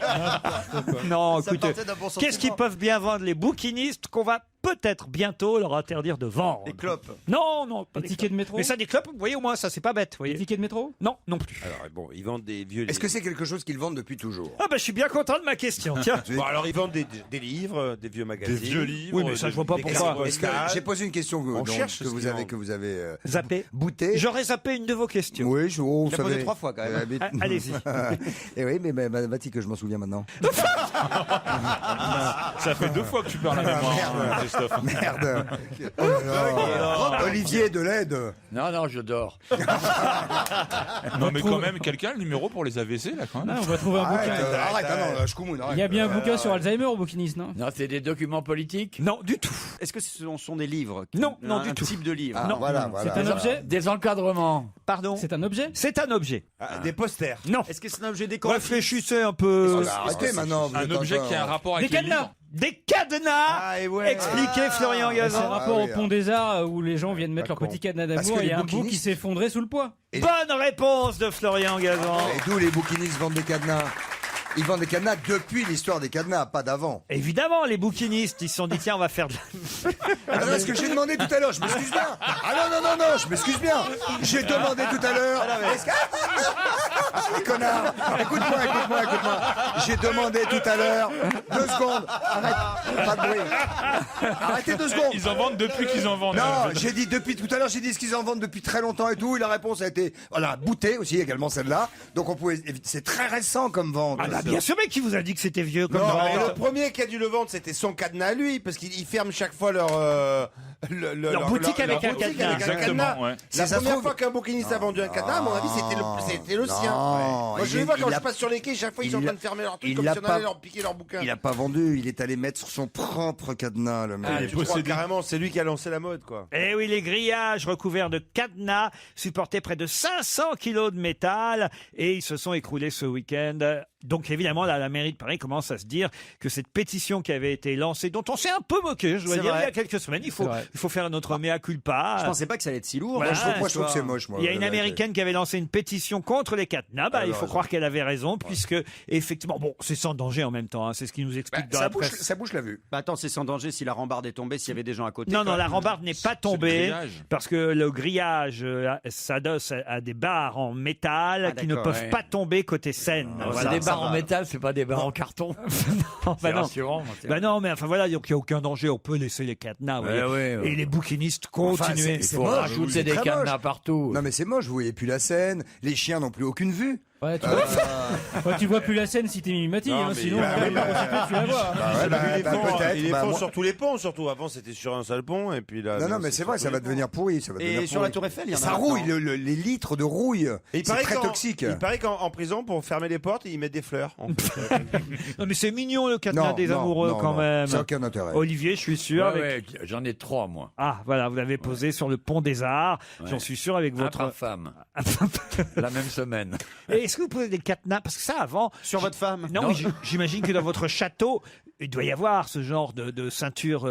Non, Ça écoutez, partait d'un bon qu'est-ce qu'ils sentiment. peuvent bien vendre les bouquinistes qu'on va peut-être bientôt leur interdire de vendre. Des clopes. Non, non, pas Des des tickets clopes. de métro. Mais ça, des clopes, vous voyez, au moins, ça, c'est pas bête. Vous voyez. Des tickets de métro. Non, non plus. Alors bon, ils vendent des vieux livres. Est-ce que c'est quelque chose qu'ils vendent depuis toujours? Ah, bah, je suis bien content de ma question, tiens. Bon, alors ils vendent des livres, des vieux magazines. Des vieux livres. Oui, mais ça, je vois pas des pourquoi. classiques Est-ce que vocales. j'ai posé une question On cherche que ce vous qu'ils avez, vendent. Zappé. bouté? J'aurais zappé une de vos questions. Oui, vous Il a posé savez. 3 fois quand même. Ah, allez-y. Et oui, mais Mathilde, que je m'en souviens maintenant. Ça fait 2 fois que tu perds la mémoire, hein, Christophe. Merde. Oh là là. Olivier de l'aide. Non, non, je dors. Non, mais quand même, quelqu'un a le numéro pour les AVC, là, quand même. On va trouver un Arrête, bouquin. arrête, non, je coumoune, arrête. Il y a bien un bouquin sur Alzheimer au bouquiniste, non? Non, c'est des documents politiques. Non, du tout. Est-ce que ce sont des livres? Non, non, Un du tout. type de livre? Ah, Non. voilà. C'est un objet? Des encadrements. Pardon. C'est un objet? C'est un objet. Des posters. Non. Est-ce que c'est un objet décoratif? Réfléchissez un peu. Arrêtez maintenant. vous Un êtes objet encore- qui a un rapport avec Des les cadenas. livres. Des cadenas. Ah, et ouais. Expliquez, Florian C'est Gazan. rapport oui, au Pont des Arts où les gens viennent mettre Pas leur con. petit cadenas Parce d'amour que et il y les a un bout qui bouquinistes- s'est effondré sous le poids. Bonne réponse de Florian Gazan. Et d'où les bouquinistes vendent des cadenas? Ils vendent des cadenas depuis l'histoire des cadenas, pas d'avant. Évidemment, les bouquinistes, ils se sont dit, tiens, on va faire de Ah non, ce que j'ai demandé tout à l'heure, je m'excuse bien. Ah non, je m'excuse bien. J'ai demandé tout à l'heure. Est-ce que- Les connards. Écoute-moi. J'ai demandé tout à l'heure. 2 secondes. Arrête. Pas de bruit. Arrêtez 2 secondes. Ils en vendent depuis qu'ils en vendent. Non, j'ai dit depuis tout à l'heure, j'ai dit ce qu'ils en vendent depuis très longtemps et tout. Et la réponse a été, voilà, bouté aussi, également celle-là. Donc on pouvait, c'est très récent comme vente. Ah bah, bien sûr, mais qui vous a dit que c'était vieux comme Non, vente mais le premier qui a dû le vendre, c'était son cadenas à lui, parce qu'ils ferment chaque fois leur boutique avec un cadenas. Exactement, ouais. Si La ça se première trouve- fois qu'un bouquiniste a vendu un cadenas, à mon avis, c'était le sien. Non, Moi, je les vois quand je passe sur les quais, chaque fois ils sont en train de fermer leur truc il comme l'a si on pas- allait leur piquer leur bouquin. Il a pas vendu, il est allé mettre sur son propre cadenas, le mec. Ah, tu crois carrément, c'est lui qui a lancé la mode, quoi. Eh oui, les grillages recouverts de cadenas supportaient près de 500 kilos de métal et ils se sont écroulés ce week-end. Donc évidemment, là, la mairie de Paris commence à se dire que cette pétition qui avait été lancée, dont on s'est un peu moqué, je dois C'est dire, vrai. il y a quelques semaines, il faut faire notre mea culpa. Je pensais pas que ça allait être si lourd. Voilà, Moi, je trouve que c'est moche, moi. Il y a une la vérité. américaine qui avait lancé une pétition contre les cadenas. Bah, Elle il a faut raison. croire qu'elle avait raison, puisque effectivement, bon, c'est sans danger en même temps. Hein, c'est ce qui nous explique dans la presse. Ça bouche la vue. Bah attends, c'est sans danger si la rambarde est tombée, s'il y avait des gens à côté. Non, quand non, la même. rambarde n'est pas le tombée grillage. parce que le grillage s'adosse à des barres en métal qui ne d'accord, peuvent ouais. pas tomber côté scène. C'est des barres en métal, c'est pas des barres en carton. bah C'est non. rassurant. Bah non, mais enfin voilà, donc il n'y a aucun danger, on peut laisser les cadenas. vous Ouais, voyez. ouais. Et les bouquinistes continuent. Il c'est faut moche, rajouter c'est des très cadenas moche. partout. Non mais c'est moche, vous voyez plus la scène, les chiens n'ont plus aucune vue. Ouais, tu vois plus la scène si t'es mimimati, Non, hein, mais- sinon, bah, tu oui, la vois. Il les font moi- sur tous les ponts, surtout. Avant, c'était sur un seul pont, et puis là. Non, mais c'est vrai, ça va devenir pourri. Ça va Et devenir sur pourri. la Tour Eiffel, il y en a Ça maintenant. rouille, les litres de rouille. Et il C'est paraît très qu'en- toxique. Il paraît qu'en prison, pour fermer les portes, ils mettent des fleurs. en fait. Non mais c'est mignon le cadenas Non, des non, amoureux non, quand non. même. Ça n'a aucun intérêt. Olivier, je suis sûr. Ouais, avec- ouais, j'en ai 3, moi. Ah voilà, vous l'avez posé sur le pont des Arts. J'en suis sûr avec Un votre. par femme. La même semaine. Et est-ce que vous posez des cadenas? Parce que ça, avant. Sur votre femme? Non, mais j'imagine que dans votre château, il doit y avoir ce genre de ceinture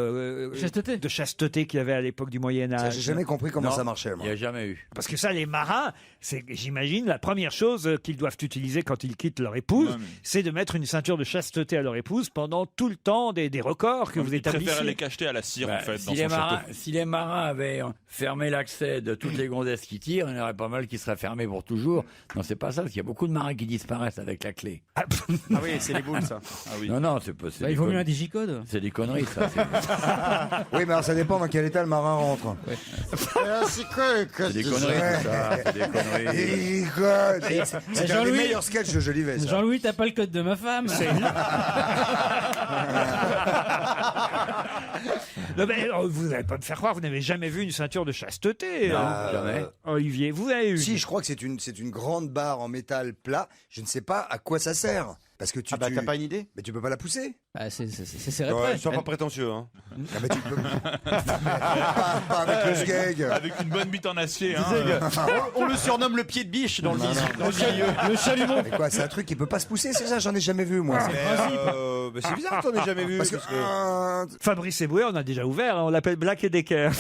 Chasteté. de chasteté qu'il y avait à l'époque du Moyen Ça, Âge. j'ai jamais compris comment Non, ça marchait, Il moi. n'y a jamais eu. Parce que ça, les marins, c'est, j'imagine, la première chose qu'ils doivent utiliser quand ils quittent leur épouse, Ouais, mais- c'est de mettre une ceinture de chasteté à leur épouse pendant tout le temps des records que vous Ils préfèrent établissez. les cacheter à la cire, Bah, en fait, si, dans les son marins, château. si les marins avaient fermé l'accès de toutes les gonzesses qui tirent, il y en aurait pas mal qui seraient fermés pour toujours. Non, c'est pas ça, parce qu'il y a beaucoup de marins qui disparaissent avec la clé. Ah oui, c'est les boules, ça. Ah oui. Non, non, c'est pas. Bah, il vaut mieux un digicode. C'est des conneries, ça. Oui, mais alors ça dépend dans quel état le marin rentre. C'est quoi C'est des conneries, tout ça. C'est des conneries. C'est un des Jean-Louis- meilleurs sketchs de Jolivet, ça. Jean-Louis, t'as pas le code de ma femme. Non, mais, vous n'allez pas me faire croire, vous n'avez jamais vu une ceinture de chasteté. Non, hein. jamais. Olivier, vous avez eu. Si, je crois que c'est une grande barre en métal plat. Je ne sais pas à quoi ça sert. Parce que tu. Ah bah t'as pas une idée? Mais tu peux pas la pousser. Bah, c'est serré Ouais, près. sois pas prétentieux, hein. Ah bah tu peux. pas avec le sgeg. Avec une bonne bite en acier. Hein, On le surnomme le pied de biche dans le milieu. Le chalumeau. Mais quoi, c'est un truc qui peut pas se pousser, c'est ça? J'en ai jamais vu, moi. Mais c'est bizarre que t'en aies jamais vu. Parce que. Fabrice Eboué, on a déjà ouvert, hein, on l'appelle Black et Decker.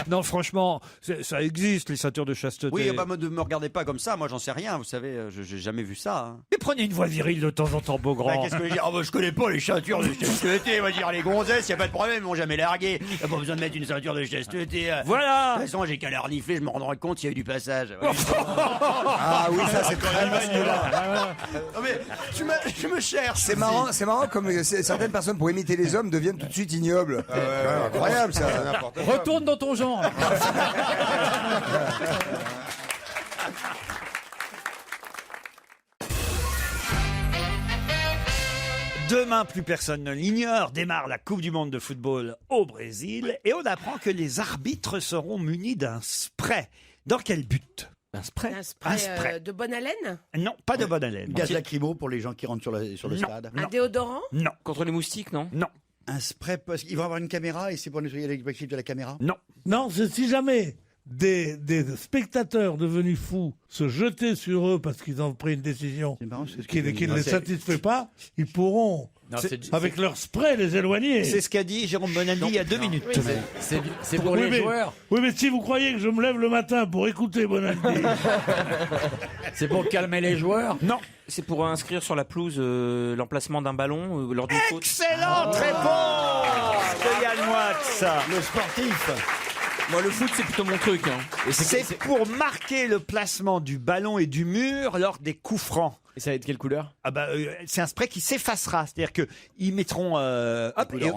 Non, franchement, ça existe, les ceintures de chasteté. Oui, bah, ne me regardez pas comme ça, moi j'en sais rien, vous savez, j'ai jamais vu ça. pas. Mais prenez une voix virile de temps en temps, Beaugrand. Bah, qu'est-ce que je dis? Je connais pas les ceintures de chasteté. On va dire les gonzesses, y a pas de problème, ils m'ont jamais largué. Y a pas besoin de mettre une ceinture de chasteté. Voilà. De toute façon, j'ai qu'à la renifler, je me rendrai compte s'il y a eu du passage. Ah oui, ça c'est très facile. Non mais tu me cherches. C'est marrant comme certaines personnes pour imiter les hommes deviennent tout de suite ignobles. Incroyable ça. Retourne dans ton genre. Demain, plus personne ne l'ignore, démarre la Coupe du Monde de football au Brésil et on apprend que les arbitres seront munis d'un spray. Dans quel but? Un spray de bonne haleine? Non, pas de bonne haleine. Gaz lacrymo pour les gens qui rentrent sur le stade. Un déodorant? Non. Contre les moustiques, non? Non. Un spray, parce qu'ils vont avoir une caméra et c'est pour nettoyer l'électricité de la caméra? Non. Non, c'est si jamais des spectateurs devenus fous se jetaient sur eux parce qu'ils ont pris une décision qui ne les satisfait pas, ils pourront, avec leur spray, les éloigner. C'est ce qu'a dit Jérôme Bonaldi il y a 2 minutes. Oui, c'est pour les joueurs. Oui, mais si vous croyez que je me lève le matin pour écouter Bonaldi... C'est pour calmer les joueurs? Non. C'est pour inscrire sur la pelouse l'emplacement d'un ballon lors d'une faute. Excellente réponse de Yann Moix. Le sportif. Moi, le foot, c'est plutôt mon truc. Hein. Et c'est pour marquer le placement du ballon et du mur lors des coups francs. Et ça va être quelle couleur? C'est un spray qui s'effacera, c'est-à-dire que ils mettront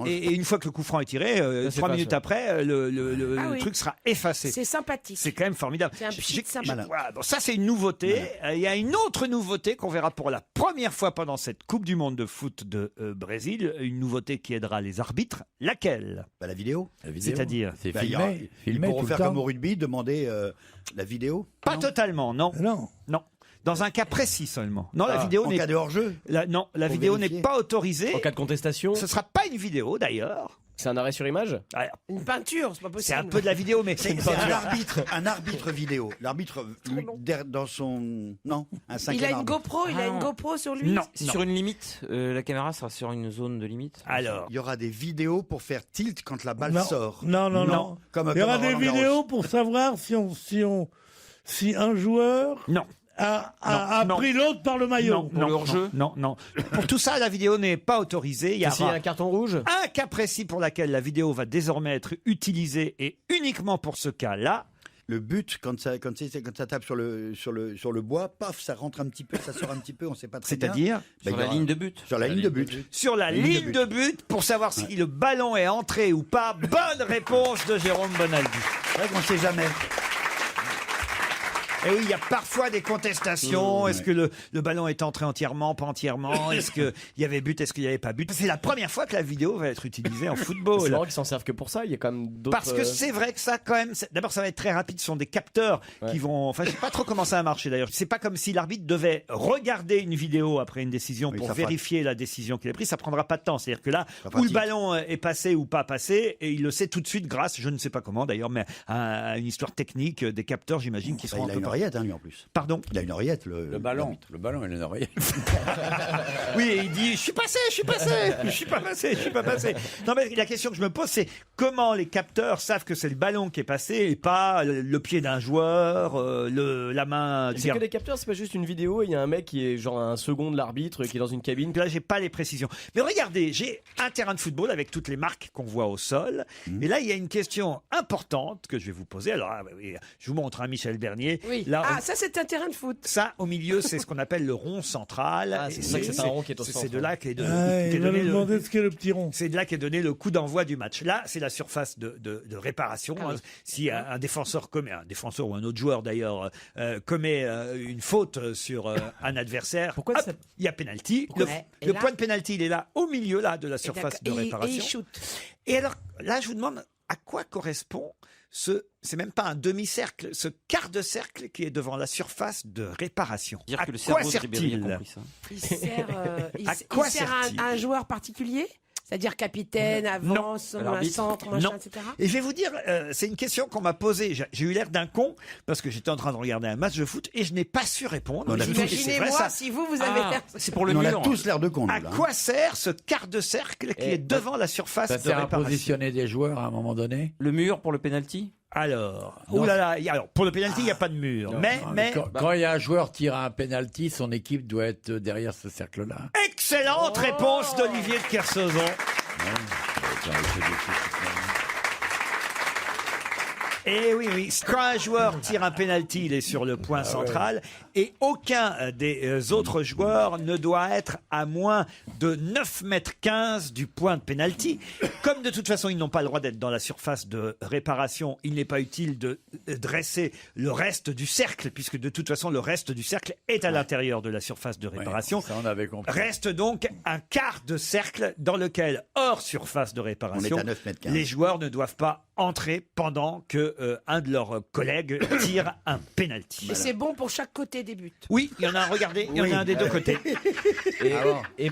et une fois que le coup franc est tiré, 3 minutes après, le truc sera effacé. C'est sympathique. C'est quand même formidable. C'est un pchit sympa. Voilà, bon, ça c'est une nouveauté. Il y a une autre nouveauté qu'on verra pour la première fois pendant cette Coupe du Monde de foot de Brésil. Une nouveauté qui aidera les arbitres. Laquelle? La vidéo. C'est-à-dire C'est filmé. Ils pourront faire comme au rugby, demander la vidéo. Pas totalement, non. Non. Dans un cas précis seulement. Non, la vidéo en n'est cas de hors-jeu. Non, la vidéo n'est pas autorisée. En cas de contestation? Ce sera pas une vidéo d'ailleurs. C'est un arrêt sur image? Une peinture, c'est pas possible. C'est un peu de la vidéo, mais C'est un arbitre vidéo. L'arbitre, dans son... Non, un cinquième Il a une arbitre. GoPro, il a une GoPro sur lui? Non. Sur une limite, la caméra sera sur une zone de limite. Alors, Il y aura des vidéos pour faire tilt quand la balle Non. sort. Non. Comme Il y aura à des Roland Garros. vidéos pour savoir si un joueur non. a Non. pris l'autre par le maillot. Non. Pour tout ça, la vidéo n'est pas autorisée. Il y S'il y a aura un carton rouge? un cas précis pour lequel la vidéo va désormais être utilisée et uniquement pour ce cas-là. Le but, quand ça tape sur le bois, paf, ça rentre un petit peu, ça sort un petit peu, on sait pas très bien. C'est-à-dire Sur la ligne de but. Sur la ligne de but. sur la ligne de but pour savoir si le ballon est entré ou pas. Bonne réponse de Jérôme Bonaldi. C'est vrai qu'on sait jamais. Et oui, il y a parfois des contestations. Est-ce que le ballon est entré entièrement, pas entièrement? Est-ce qu'il y avait but, est-ce qu'il n'y avait pas but? C'est la première fois que la vidéo va être utilisée en football. C'est marrant qu'ils s'en servent que pour ça. Il y a quand même d'autres. Parce que c'est vrai que ça, quand même, d'abord, ça va être très rapide. Ce sont des capteurs qui vont. Enfin, je sais pas trop comment ça va marcher d'ailleurs. C'est pas comme si l'arbitre devait regarder une vidéo après une décision pour vérifier la décision qu'il a prise. Ça prendra pas de temps. C'est-à-dire que là, où le ballon est passé ou pas passé, et il le sait tout de suite grâce, je ne sais pas comment d'ailleurs, mais à une histoire technique des capteurs, j'imagine, qui seront un peu. Il a une oreillette, lui en plus. Pardon? Il a une oreillette, le ballon. Le ballon, il a une oreillette. Oui, et il dit, je suis pas passé. Non, mais la question que je me pose, c'est comment les capteurs savent que c'est le ballon qui est passé et pas le pied d'un joueur, la main du C'est que des capteurs, c'est pas juste une vidéo et il y a un mec qui est genre un second de l'arbitre qui est dans une cabine. Là, j'ai pas les précisions. Mais regardez, j'ai un terrain de football avec toutes les marques qu'on voit au sol. Et là, il y a une question importante que je vais vous poser. Alors, je vous montre Michel Bernier. Oui. Là, ça, c'est un terrain de foot. Ça, au milieu, c'est ce qu'on appelle le rond central. C'est ça que c'est un rond qui est au centre. C'est de là qu'est Il va nous demander ce qu'est le petit rond. C'est de là qu'est donné le coup d'envoi du match. Là, c'est la surface de réparation. Si un défenseur ou un autre joueur d'ailleurs commet une faute sur un adversaire, il y a pénalty. Le point de pénalty, il est là au milieu là de la surface de réparation. Et il shoot. Et alors là, je vous demande à quoi correspond c'est même pas un demi-cercle, ce quart de cercle qui est devant la surface de réparation. Dire que le quoi cerveau de Ribéry a sert-il? compris ça. Il sert, quoi il sert sert-il à un joueur particulier? C'est-à-dire capitaine, avance, un centre, machin, etc. Et je vais vous dire, c'est une question qu'on m'a posée. J'ai eu l'air d'un con parce que j'étais en train de regarder un match de foot et je n'ai pas su répondre. Imaginez-moi si vous avez l'air... C'est pour le On mur. a tous l'air de con. À quoi sert ce quart de cercle qui est devant la surface Ça de sert à réparation? positionner des joueurs à un moment donné. Le mur pour le penalty. Alors, oh là là, alors pour le pénalty, il n'y a pas de mur. Mais Quand il y a un joueur tire un penalty, son équipe doit être derrière ce cercle-là. excellente réponse d'Olivier de Kersauzon. Et oui, quand un joueur tire un penalty, il est sur le point central et aucun des autres joueurs ne doit être à moins de 9,15 m du point de penalty. Comme de toute façon, ils n'ont pas le droit d'être dans la surface de réparation, il n'est pas utile de dresser le reste du cercle, puisque de toute façon, le reste du cercle est à l'intérieur de la surface de réparation. Ça, on avait compris. Reste donc un quart de cercle dans lequel, hors surface de réparation, On est à 9,15 m. les joueurs ne doivent pas entrer pendant que un de leurs collègues tire un penalty. Et c'est bon pour chaque côté des buts. Oui, il y en a un, regardez, il y en a un des deux côtés. Et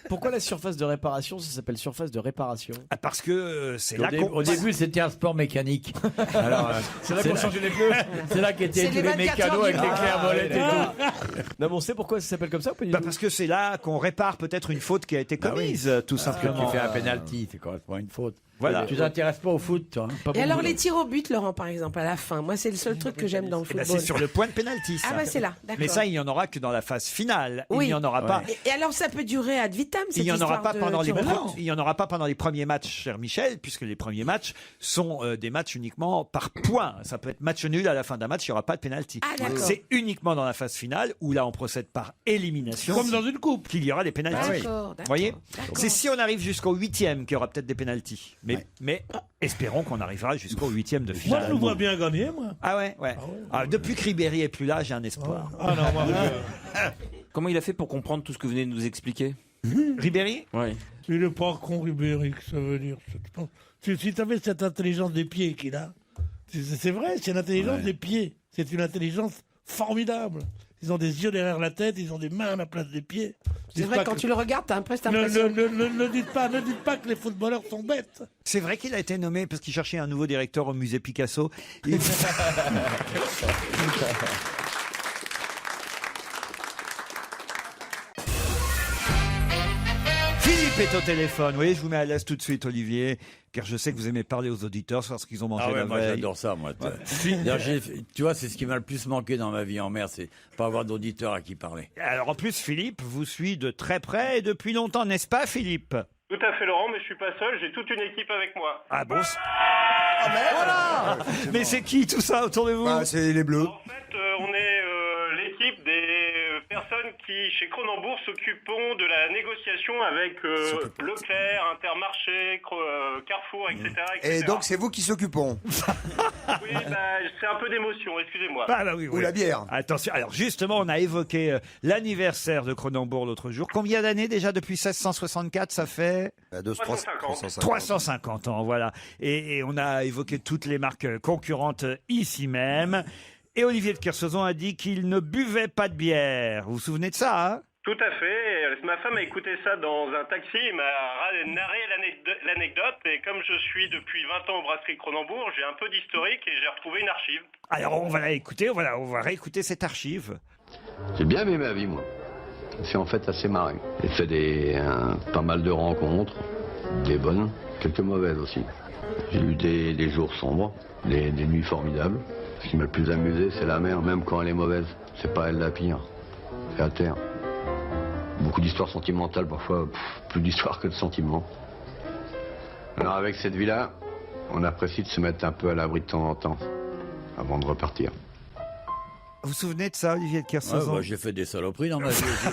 pourquoi la surface de réparation, ça s'appelle surface de réparation? Parce que c'est Au, là qu'on... au début, c'était un sport mécanique. Alors, C'est là qu'on changeait les pneus. c'est là qu'étaient C'est tous les les 24 mécanos heures avec du les mois. clairvolettes et tout. Non, mais on sait pourquoi ça s'appelle comme ça ou pas du tout? Parce que c'est là qu'on répare peut-être une faute qui a été commise, tout Parce que simplement. tu fais un penalty, ça correspond à une faute. Voilà. Tu t'intéresses pas au foot, toi. Et alors les tirs au but, Laurent, par exemple, à la fin. Moi, c'est le seul truc que j'aime dans le Eh ben, football. c'est sur le point de pénalty. Ah bah c'est là, d'accord. Mais ça, il n'y en aura que dans la phase finale. Oui. Il n'y en aura pas. Et alors ça peut durer ad vitam, cette Il n'y en aura histoire pas de pendant les tir au but. il y en aura pas pendant les premiers matchs, cher Michel, puisque les premiers matchs sont des matchs uniquement par points. Ça peut être match nul à la fin d'un match, il n'y aura pas de pénalty. Ah, d'accord. C'est uniquement dans la phase finale où là on procède par élimination. Comme dans une coupe. Qu'il y aura des pénaltys. D'accord, Vous voyez, d'accord. c'est si on arrive jusqu'au 8e qu'il y aura peut-être des pénaltys. Mais espérons qu'on arrivera jusqu'au 8e de Moi, finale. je le vois bien gagner, moi. Ah ouais. Ah, depuis que Ribéry est plus là, j'ai un espoir. Ah non, moi, Comment il a fait pour comprendre tout ce que vous venez de nous expliquer? Ribéry Oui. il n'est pas con, Ribéry, que ça veut dire. Si tu avais cette intelligence des pieds qu'il a, c'est vrai, c'est une intelligence des pieds. C'est une intelligence formidable. Ils ont des yeux derrière la tête, ils ont des mains à la place des pieds. C'est vrai, quand tu le regardes, t'as l'impression. Ne dites pas que les footballeurs sont bêtes. C'est vrai qu'il a été nommé parce qu'il cherchait un nouveau directeur au musée Picasso. Il- Philippe est au téléphone. Oui, je vous mets à l'aise tout de suite, Olivier, car je sais que vous aimez parler aux auditeurs sur ce qu'ils ont mangé Ah ouais, la moi veille. j'adore ça, moi. D'ailleurs, tu vois, c'est ce qui m'a le plus manqué dans ma vie en mer, c'est pas avoir d'auditeurs à qui parler. Alors en plus, Philippe vous suit de très près et depuis longtemps, n'est-ce pas, Philippe? Tout à fait, Laurent, mais je suis pas seul, j'ai toute une équipe avec moi. Ah bon? Voilà. Mais c'est qui tout ça autour de vous? Bah, c'est les Bleus. En fait, on est l'équipe des personnes qui, chez Cronenbourg, s'occupons de la négociation avec Leclerc, Intermarché, Carrefour, etc. Et donc, c'est vous qui s'occupons. Oui, bah, c'est un peu d'émotion, excusez-moi. Ah bah oui, Ou la bière. Attention, alors justement, on a évoqué l'anniversaire de Cronenbourg l'autre jour. Combien d'années déjà depuis 1664 ça fait? 350 ans, voilà. Et on a évoqué toutes les marques concurrentes ici même. Et Olivier de Kersauzon a dit qu'il ne buvait pas de bière. Vous vous souvenez de ça, hein? Tout à fait. Ma femme a écouté ça dans un taxi et m'a narré l'anecdote. Et comme je suis depuis 20 ans au brasserie Cronenbourg, j'ai un peu d'historique et j'ai retrouvé une archive. Alors on va la écouter, on va réécouter cette archive. J'ai bien aimé ma vie, moi. C'est en fait assez marré. J'ai fait pas mal de rencontres, des bonnes, quelques mauvaises aussi. J'ai eu des jours sombres, des nuits formidables. Ce qui m'a le plus amusé, c'est la mer, même quand elle est mauvaise. C'est pas elle la pire, c'est à terre. Beaucoup d'histoires sentimentales, parfois plus d'histoires que de sentiments. Alors avec cette vie-là, on apprécie de se mettre un peu à l'abri de temps en temps, avant de repartir. Vous vous souvenez de ça, Olivier de Kersauzon? Ouais, j'ai fait des saloperies dans ma vie aussi.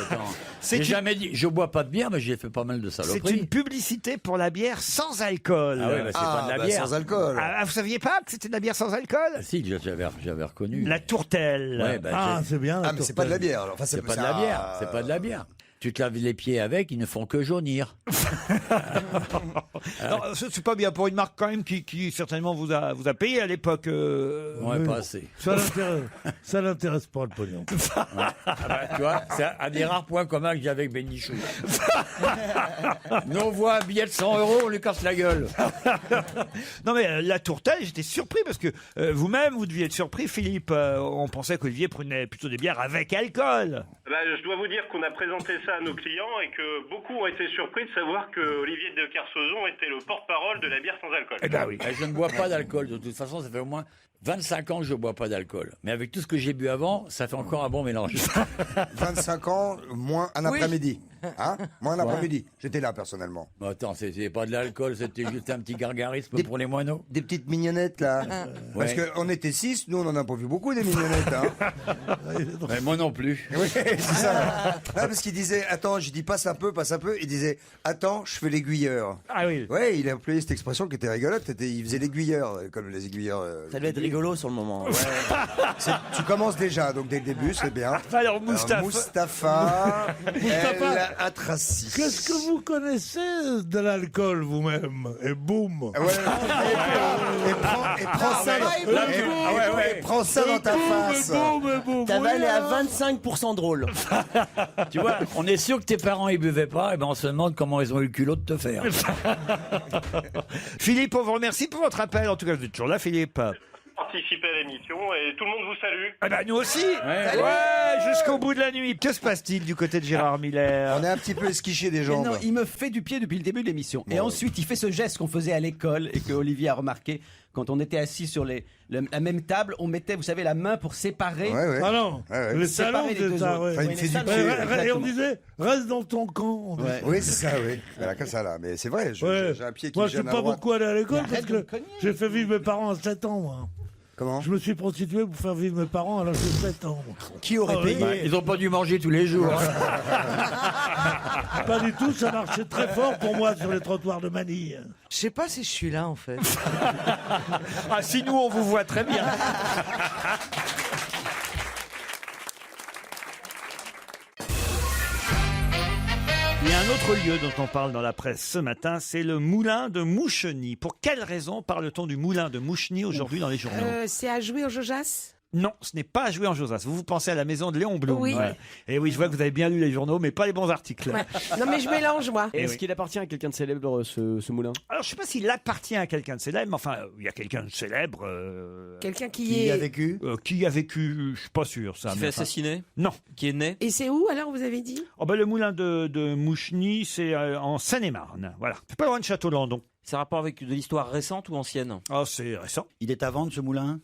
C'est J'ai une- jamais dit, je bois pas de bière, mais j'ai fait pas mal de C'est saloperies. une publicité pour la bière sans alcool. Ah ouais, bah, c'est pas de la bière. Sans alcool. Ah, vous saviez pas que c'était de la bière sans alcool? Ah, si, j'avais reconnu. La tourtelle. Ouais, bah, Ah, c'est bien. Ah, mais c'est pas de la bière. Alors. Enfin, c'est pas de la bière. C'est pas de la bière. Tu te laves les pieds avec, ils ne font que jaunir. Non, c'est pas bien pour une marque quand même qui certainement vous a payé à l'époque. Ouais, pas assez. Ça l'intéresse pas, le pognon. Tu vois, c'est un des rares points communs que j'ai avec Bénichou. Nous, on voit un billet de 100 €, on lui casse la gueule. Non mais la tourtelle, j'étais surpris parce que vous-même, vous deviez être surpris, Philippe. On pensait qu'Olivier prenait plutôt des bières avec alcool. Bah, je dois vous dire qu'on a présenté ça ça à nos clients et que beaucoup ont été surpris de savoir que Olivier de Kersauzon était le porte-parole de la bière sans alcool. Eh ben oui. Je ne bois pas d'alcool. De toute façon, ça fait au moins 25 ans que je ne bois pas d'alcool. Mais avec tout ce que j'ai bu avant, ça fait encore un bon mélange. 25 ans, moins un Oui. après-midi. Hein, moins un Ouais. après-midi. J'étais là, personnellement. Bah, attends, c'était pas de l'alcool, c'était juste un petit gargarisme pour les moineaux. Des petites mignonnettes, là. Parce Ouais. qu'on était 6, nous, on en a pas vu beaucoup, des mignonnettes. Hein. Mais moi non plus. Oui, c'est ça. Non, parce qu'il disait, attends, je dis passe un peu. Il disait, attends, je fais l'aiguilleur. Ah oui. Ouais, il a employé cette expression qui était rigolote. Il faisait l'aiguilleur, comme les aiguilleurs. Ça devait être rigolo sur le moment. Tu commences déjà, donc dès le début, c'est bien. Alors, Mustapha. Mustapha, Mustapha. El Atrassi. Qu'est-ce que vous connaissez de l'alcool vous-même? Et boum. Et prends ça dans ta face. T'avales à 25% drôle. Tu vois, on est sûr que tes parents ils buvaient pas, et ben on se demande comment ils ont eu le culot de te faire. Philippe, on vous remercie pour votre appel. En tout cas, vous êtes toujours là, Philippe. Participer à l'émission et tout le monde vous salue. Eh ben, nous aussi. Ouais, jusqu'au bout de la nuit. Que se passe-t-il du côté de Gérard Miller? On est un petit peu esquiché des Mais jambes. non, il me fait du pied depuis le début de l'émission. Et ensuite, il fait ce geste qu'on faisait à l'école et que Olivier a remarqué. Quand on était assis sur la même table, on mettait, vous savez, la main pour séparer. Ah non, le salon, séparer les deux c'est ça, autres. ouais. Enfin, il me fait du pied. Et on exactement. disait, reste dans ton camp. Oui, c'est ça, oui. Voilà, comme ça, là. Mais c'est vrai, Ouais. j'ai un pied qui Moi, me je suis gêne à pas droite. beaucoup allé à l'école Mais parce arrête de me que cogner. j'ai fait vivre mes parents à 7 ans, moi. Comment? Je me suis prostitué pour faire vivre mes parents à l'âge de 7 ans. Qui aurait payé? Bah, ils ont pas dû manger tous les jours. Pas du tout, ça marchait très fort pour moi sur les trottoirs de Manille. Je sais pas si je suis là en fait. Ah, si nous, on vous voit très bien. Il y a un autre lieu dont on parle dans la presse ce matin, c'est le moulin de Moucheny. Pour quelle raison parle-t-on du moulin de Moucheny aujourd'hui dans les journaux? C'est à jouer au Jaujas? Non, ce n'est pas à jouer en Josas. Vous pensez à la maison de Léon Blum. Oui. Ouais. Et oui, je vois que vous avez bien lu les journaux, mais pas les bons articles. Ouais. Non mais je mélange moi. Eh Est-ce oui. qu'il appartient à quelqu'un de célèbre, ce moulin? Alors, je ne sais pas s'il appartient à quelqu'un de célèbre, mais enfin, il y a quelqu'un de célèbre. Quelqu'un qui Qui est... a vécu? Qui a vécu, je suis pas sûr, ça. Qui mais fait enfin- assassiner? Non. Qui est né? Et c'est où alors vous avez dit? Oh ben, le moulin de Moucheny, c'est en Seine-et-Marne. Voilà. C'est pas loin de Château-Landon. C'est rapport avec de l'histoire récente ou ancienne? Oh, c'est récent. Il est à vendre ce moulin?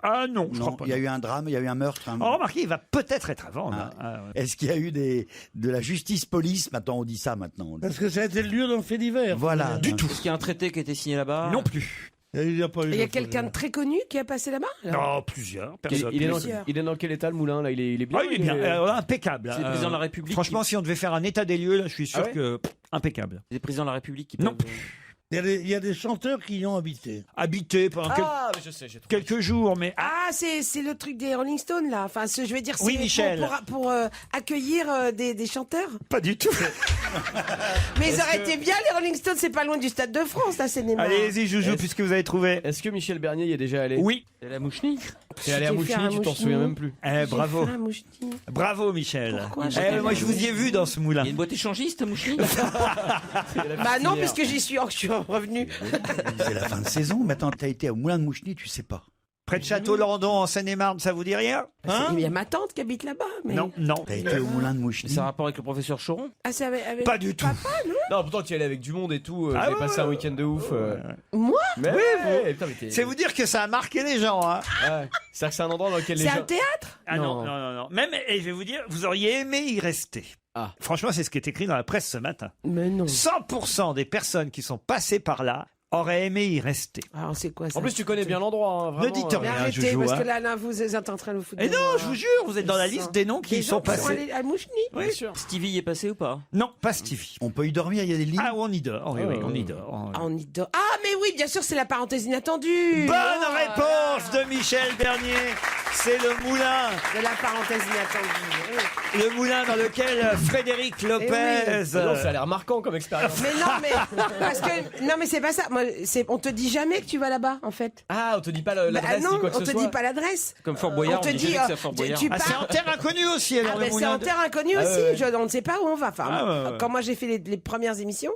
Ah non, je Non, crois pas. il y a eu un drame, il y a eu un meurtre. Oh, remarquez, il va peut-être être à vendre. Ah. hein. Ah, ouais. Est-ce qu'il y a eu de la justice police? Maintenant, on dit ça maintenant. Parce que ça a été le lieu d'un fait divers. Voilà. Du tout. Est-ce qu'il y a un traité qui a été signé là-bas? Non plus. Il n'y a pas eu. Il y a quelqu'un de très connu qui a passé là-bas? Non, plusieurs. Personne. Il Plusieurs. est dans quel état le moulin là? Il est bien? Ah, il est bien. Impeccable. C'est le président de la République Franchement, qui- si on devait faire un état des lieux, là, je suis sûr Ah ouais que impeccable. Des présidents de la République qui Non. peuvent- Il y a des chanteurs qui y ont habité. Habité pendant Ah, mais je sais, j'ai trouvé. quelques jours, mais Ah, c'est le truc des Rolling Stones là. Enfin, je veux dire, c'est Oui, Michel. pour accueillir des chanteurs. pas du tout. Mais ils auraient été bien les Rolling Stones. C'est pas loin du Stade de France, là, c'est Neymar. Allez-y, Joujou, Est-ce- puisque vous avez trouvé. Est-ce que Michel Bernier y est déjà allé? Oui. Et la Moucheny? T'es allé à J'ai fait un Moucheny, tu t'en Moucheny. souviens même plus. Bravo. J'ai fait un Moucheny. Bravo, Michel. Pourquoi Moi, je vous y ai vu dans ce moulin. Il y a une boîte échangiste à Moucheny? Bah non, puisque je suis revenu. C'est la fin de saison. Maintenant, tu as été au moulin de Moucheny, tu sais pas. Près de Château-Landon, en Seine-et-Marne, ça vous dit rien? Il y a ma tante qui habite là-bas. Mais... Non, non. Tu as été au moulin de Moucheny. C'est un rapport avec le professeur Choron? Ah, c'est avec Pas du tout. papa, non? Non, pourtant tu y allais avec du monde et tout. Ah J'ai ouais, passé un week-end de ouf. Moi? Mais Oui, ouais, putain, mais t'es- C'est vous dire que ça a marqué les gens. Hein. Ouais. C'est-à-dire que c'est un endroit dans lequel les C'est un gens. théâtre? Ah non, Non. non, non, non. Même, et je vais vous dire, vous auriez aimé y rester. Ah. Franchement, c'est ce qui est écrit dans la presse ce matin. Mais non. 100% des personnes qui sont passées par là auraient aimé y rester. Alors, c'est quoi ça? En plus, tu connais bien l'endroit. Hein, Ne vraiment, dites Mais rien, arrêtez, Joujou, parce hein. que là, vous êtes en train de vous foutre Et de non, moi. je vous jure, vous êtes dans la liste des noms qui y sont gens qui sont passés. allés à Moucheny. Bien sûr. Stevie y est passé ou pas? Non, pas Stevie. On peut y dormir, il y a des lits. Ah, on y dort. Oui, oui, on y dort. Ah, on y dort. Ah, mais oui, bien sûr, c'est la parenthèse inattendue. Bonne réponse de Michel Bernier. C'est le moulin. De la parenthèse inattendue. Oui. Le moulin dans lequel Frédéric Lopez. Non, ça a l'air marquant comme expérience. Mais non, mais parce que non, mais c'est pas ça. Moi, on te dit jamais que tu vas là-bas, en fait. Ah, on te dit pas l'adresse Bah non, ni quoi que on ce te soit. dit pas l'adresse. Comme Fort Boyard, On te on dit dit, jamais que c'est à Fort Boyard. tu Ah, c'est pars. en terre inconnue aussi, alors Ah, le ben, c'est moulin. en terre inconnue Ah, aussi. ouais. On ne sait pas où on va. Enfin, Ah, ouais, ouais. quand moi j'ai fait les premières émissions,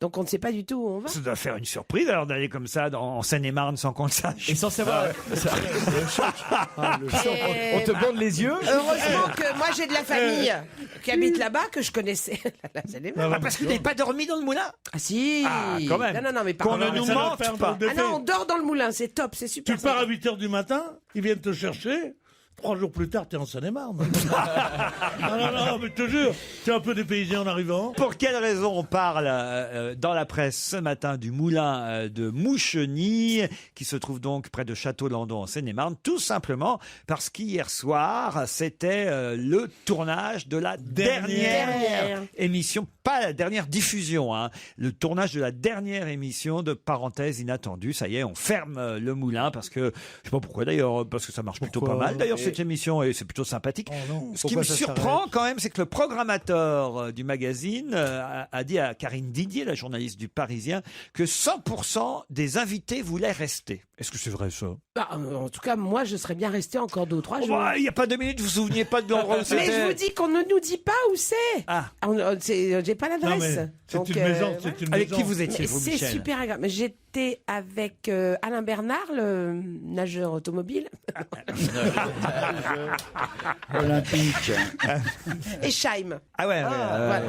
Donc on ne sait pas du tout où on va. Ça doit faire une surprise alors d'aller comme ça en Seine-et-Marne sans qu'on le sache. Et sans savoir. Le choc. Et On te bah, bande les yeux. Heureusement que moi j'ai de la famille qui habite là-bas que je connaissais. Parce que vous n'avez pas dormi dans le moulin. Ah si. Ah, quand même. Non, mais Qu'on ne par nous contre- mente pas. Ah non, on dort dans le moulin, c'est top, c'est super. Tu pars à 8h du matin, ils viennent te chercher. 3 jours plus tard, t'es en Seine-et-Marne. non, mais je te jure, t'es un peu dépaysé en arrivant. Pour quelle raison on parle dans la presse ce matin du moulin de Moucheny, qui se trouve donc près de Château-Landon en Seine-et-Marne? Tout simplement parce qu'hier soir, c'était le tournage de la dernière émission, pas la dernière diffusion, hein, le tournage de la dernière émission de Parenthèse inattendue. Ça y est, on ferme le moulin parce que, je sais pas pourquoi d'ailleurs, parce que ça marche plutôt pas mal d'ailleurs cette émission et c'est plutôt sympathique. Ce qui me surprend quand même, c'est que le programmateur du magazine a dit à Karine Didier, la journaliste du Parisien, que 100% des invités voulaient rester. Est-ce que c'est vrai ça? Bah, en tout cas, moi, je serais bien resté encore 2 ou 3 jours. Bah, il n'y a pas 2 minutes, vous vous souveniez pas de l'endroit où Mais c'était? je vous dis qu'on ne nous dit pas où c'est. J'ai pas Non, l'adresse. mais c'est Donc, une maison, c'est une Avec maison. qui vous étiez, vous, C'est Michel? super agréable. J'étais avec Alain Bernard, le nageur automobile. Olympique. Et Scheim. Ah ouais, voilà.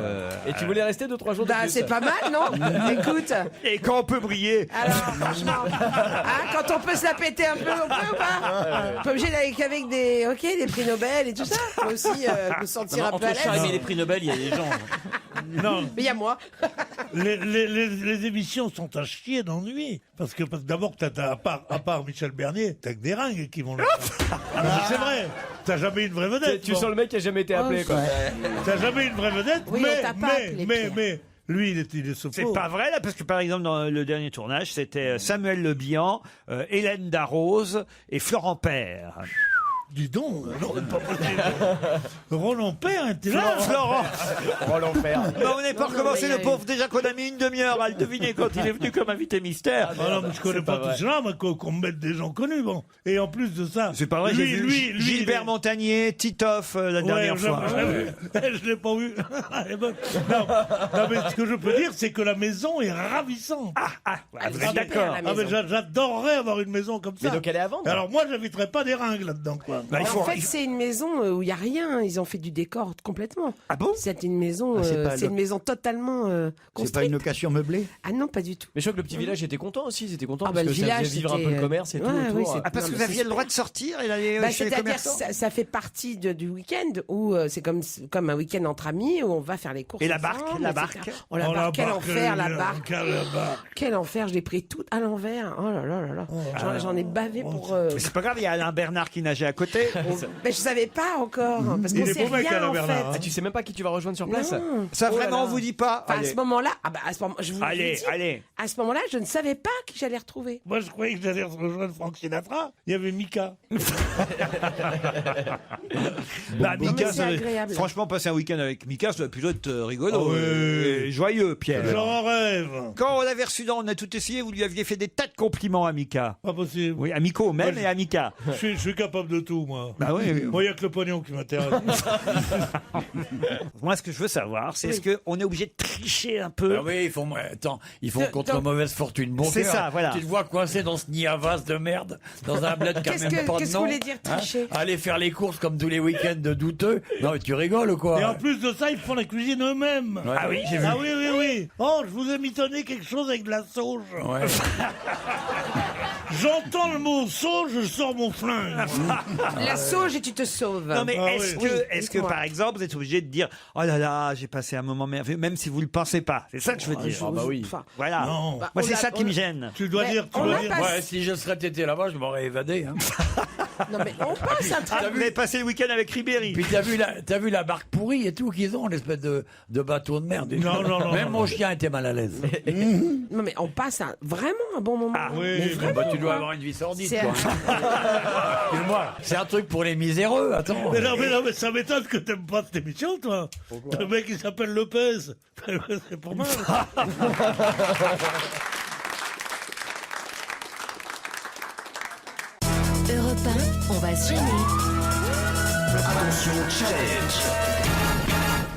Et tu voulais rester 2-3 jours de Bah, plus. c'est pas mal, non? Écoute. Et quand on peut briller. Alors, franchement, quand on peut se la péter un peu, on peut ou pas? Pas obligé d'aller qu'avec des prix Nobel et tout ça. Faut aussi me sentir un peu à Entre Charles l'aise. et les prix Nobel, il y a des gens. Non. Mais il y a moi. Les émissions sont à chier d'ennui. Parce que d'abord, à part Michel Bernier, t'as que des ringues qui vont le faire. Ah, mais c'est vrai. T'as jamais une vraie vedette. Tu sens le mec qui a jamais été appelé, quoi. T'as jamais une vraie vedette, Oui, on t'a pas appelé, mais, lui, il est C'est souffrant. pas vrai là, parce que par exemple dans le dernier tournage, c'était Samuel Le Bihan, Hélène Darroze et Florent Père. Dis donc, non, c'est pas possible. Roland Père était là. Florent. Roland Père. On n'est pas recommencé le pauvre, déjà qu'on a mis une demi-heure à le deviner quand il est venu comme invité mystère. Ah non, mais je connais pas tout cela, mais qu'on me mette des gens connus, bon. Et en plus de ça. C'est pas vrai, j'ai vu Gilbert Montagnier, Titoff la dernière fois. Je l'ai pas vu. Elle est bonne. Non, mais ce que je peux dire, c'est que la maison est ravissante. Vous êtes d'accord. Ah, mais j'adorerais avoir une maison comme ça. Mais donc elle est à vendre. Alors moi, j'inviterais pas des ringues là-dedans, quoi. Bah, En fait, c'est une maison où il n'y a rien. Ils ont fait du décor complètement. Ah bon? C'est une maison, c'est une maison totalement construite. C'est pas une location meublée? Ah non, pas du tout. Mais je crois que le petit village était content aussi. C'était content Ah parce bah, que le ça village, faisait vivre un peu c'était, le commerce et tout ouais, oui, autour. c'est- Parce que Non, vous mais aviez c'est- le droit de sortir et d'aller Bah, chez les c'est-à-dire commerçants. ça fait partie du week-end où c'est comme un week-end entre amis où on va faire les courses. Et la barque, ensemble, la etc. barque. Oh, la Oh, barque, quel enfer, la barque. La barque. Quel enfer, je l'ai pris tout à l'envers. Oh là là là là. J'en ai bavé pour. Mais c'est pas grave, il y a Alain Bernard qui nageait à côté. Mais je savais pas encore. Parce Il qu'on est sait beau mec, rien Alain en Bernard, fait. hein. Ah, tu sais même pas qui tu vas rejoindre sur place? Non. Ça Oh là vraiment, là. on vous dit pas? Enfin, à Allez. ce moment-là, à ce moment, je vous Allez, dis, allez. à ce moment-là, je ne savais pas qui j'allais retrouver. Moi, je croyais que j'allais rejoindre Frank Sinatra. Il y avait Mika. Bah, mais Mika, c'est ça- agréable. franchement, passer un week-end avec Mika, ça doit plutôt être rigolo. Ah oui. Et joyeux, Pierre. J'en rêve. Quand on l'avait reçu on a tout essayé, vous lui aviez fait des tas de compliments à Mika. Pas possible. Oui, à Miko même Moi, et à Mika. Je suis capable de tout, moi. Bah oui, oui. Moi, il n'y a que le pognon qui m'intéresse. Moi, ce que je veux savoir, c'est est-ce qu'on est obligé de tricher un peu? Ah oui, ils font contre mauvaise fortune. Bon C'est cœur. ça, voilà. Tu te vois coincé dans ce niavas de merde, dans un bled qui a Qu'est-ce même que- pas de qu'est-ce que nom. vous voulez dire, tricher Aller faire les courses comme tous les week-ends de douteux. Non, mais tu rigoles ou quoi? Et en plus de ça, ils font la cuisine eux-mêmes. Ouais. Ah oui, j'ai vu. Ah oui, oui, oui. Oh, je vous ai mitonné quelque chose avec de la sauge. Ouais. J'entends le mot sauge, je sors mon flingue. La sauge et tu te sauves. Non mais Ah est-ce oui. que par exemple vous êtes obligé de dire oh là là j'ai passé un moment merveilleux même si vous le pensez pas, c'est ça que je veux dire. Ah bah oui. Enfin, Voilà. Non. Bah, Moi on c'est a- ça qui on me a- gêne. Tu dois Mais dire, tu on dois a dire. pas- Ouais, si je serais tété là-bas, je m'aurais évadé. Hein. Non mais on passe un Ah, très vous avez passé le week-end avec Ribéry. Puis t'as vu la barque pourrie et tout qu'ils ont, l'espèce de bateau de merde. Non, non, non, Même non. mon chien était mal à l'aise. Non mais on passe vraiment un bon moment. Ah, oui. Mais Bah, vraiment, Bah, tu dois quoi. avoir une vie sordide, C'est- toi. Excuse-moi, c'est un truc pour les miséreux, attends. Mais non, mais ça m'étonne que t'aimes pas cette émission, toi. Le mec, il s'appelle Lopez. C'est pour moi. Europe 1, on va se gêner. Attention, challenge.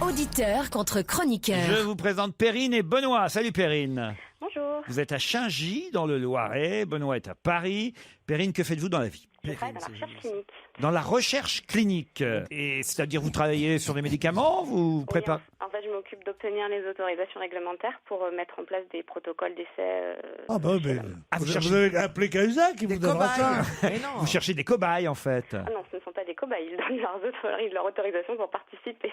Au Auditeur contre chroniqueur. Je vous présente Perrine et Benoît. Salut Perrine. Bonjour. Vous êtes à Chaingy, dans le Loiret. Benoît est à Paris. Perrine, que faites-vous dans la vie? Je travaille dans la recherche clinique. Dans la recherche clinique. Et c'est-à-dire, vous travaillez sur des médicaments? Vous préparez? En fait, je m'occupe d'obtenir les autorisations réglementaires pour mettre en place des protocoles d'essai. Ah bah mais Ah, vous avez appelé Cahuzac qui vous donnera ça. Vous cherchez des cobayes, en fait. Ah non, ce ne sont pas des cobayes. Ils donnent leur autorisation pour participer.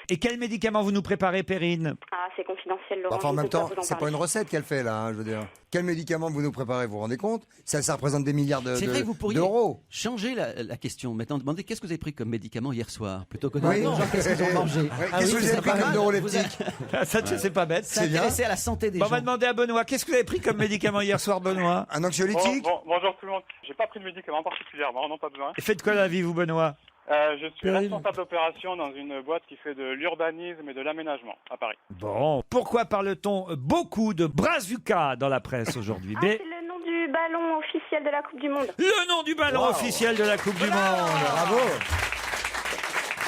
Et quels médicaments vous nous préparez, Perrine? Ah, c'est confidentiel, Laurent. Enfin, en je ne même peux pas temps, vous en c'est pas parler. une recette qu'elle fait là, hein, je veux dire. Quel médicament vous nous préparez, vous vous rendez compte? Ça représente des milliards C'est vrai que vous pourriez d'euros. changer la question. Maintenant, demandez qu'est-ce que vous avez pris comme médicament hier soir, plutôt que de Oui. demander aux gens qu'est-ce qu'ils ont mangé. Oui, qu'est-ce que vous avez pris comme neuroleptique? Ça, c'est pas bête. C'est intéressé à la santé des Bon, on gens. va demander à Benoît. Qu'est-ce que vous avez pris comme médicament hier soir, Benoît? Un anxiolytique? Bonjour tout le monde. J'ai pas pris de médicaments particulièrement, non, pas besoin. Et faites quoi dans la vie, vous, Benoît? Je suis responsable d'opération dans une boîte qui fait de l'urbanisme et de l'aménagement à Paris. Bon, pourquoi parle-t-on beaucoup de Brazuca dans la presse aujourd'hui? Ah, c'est le nom du ballon officiel de la Coupe du Monde. Le nom du ballon officiel de la Coupe du Monde. Bravo.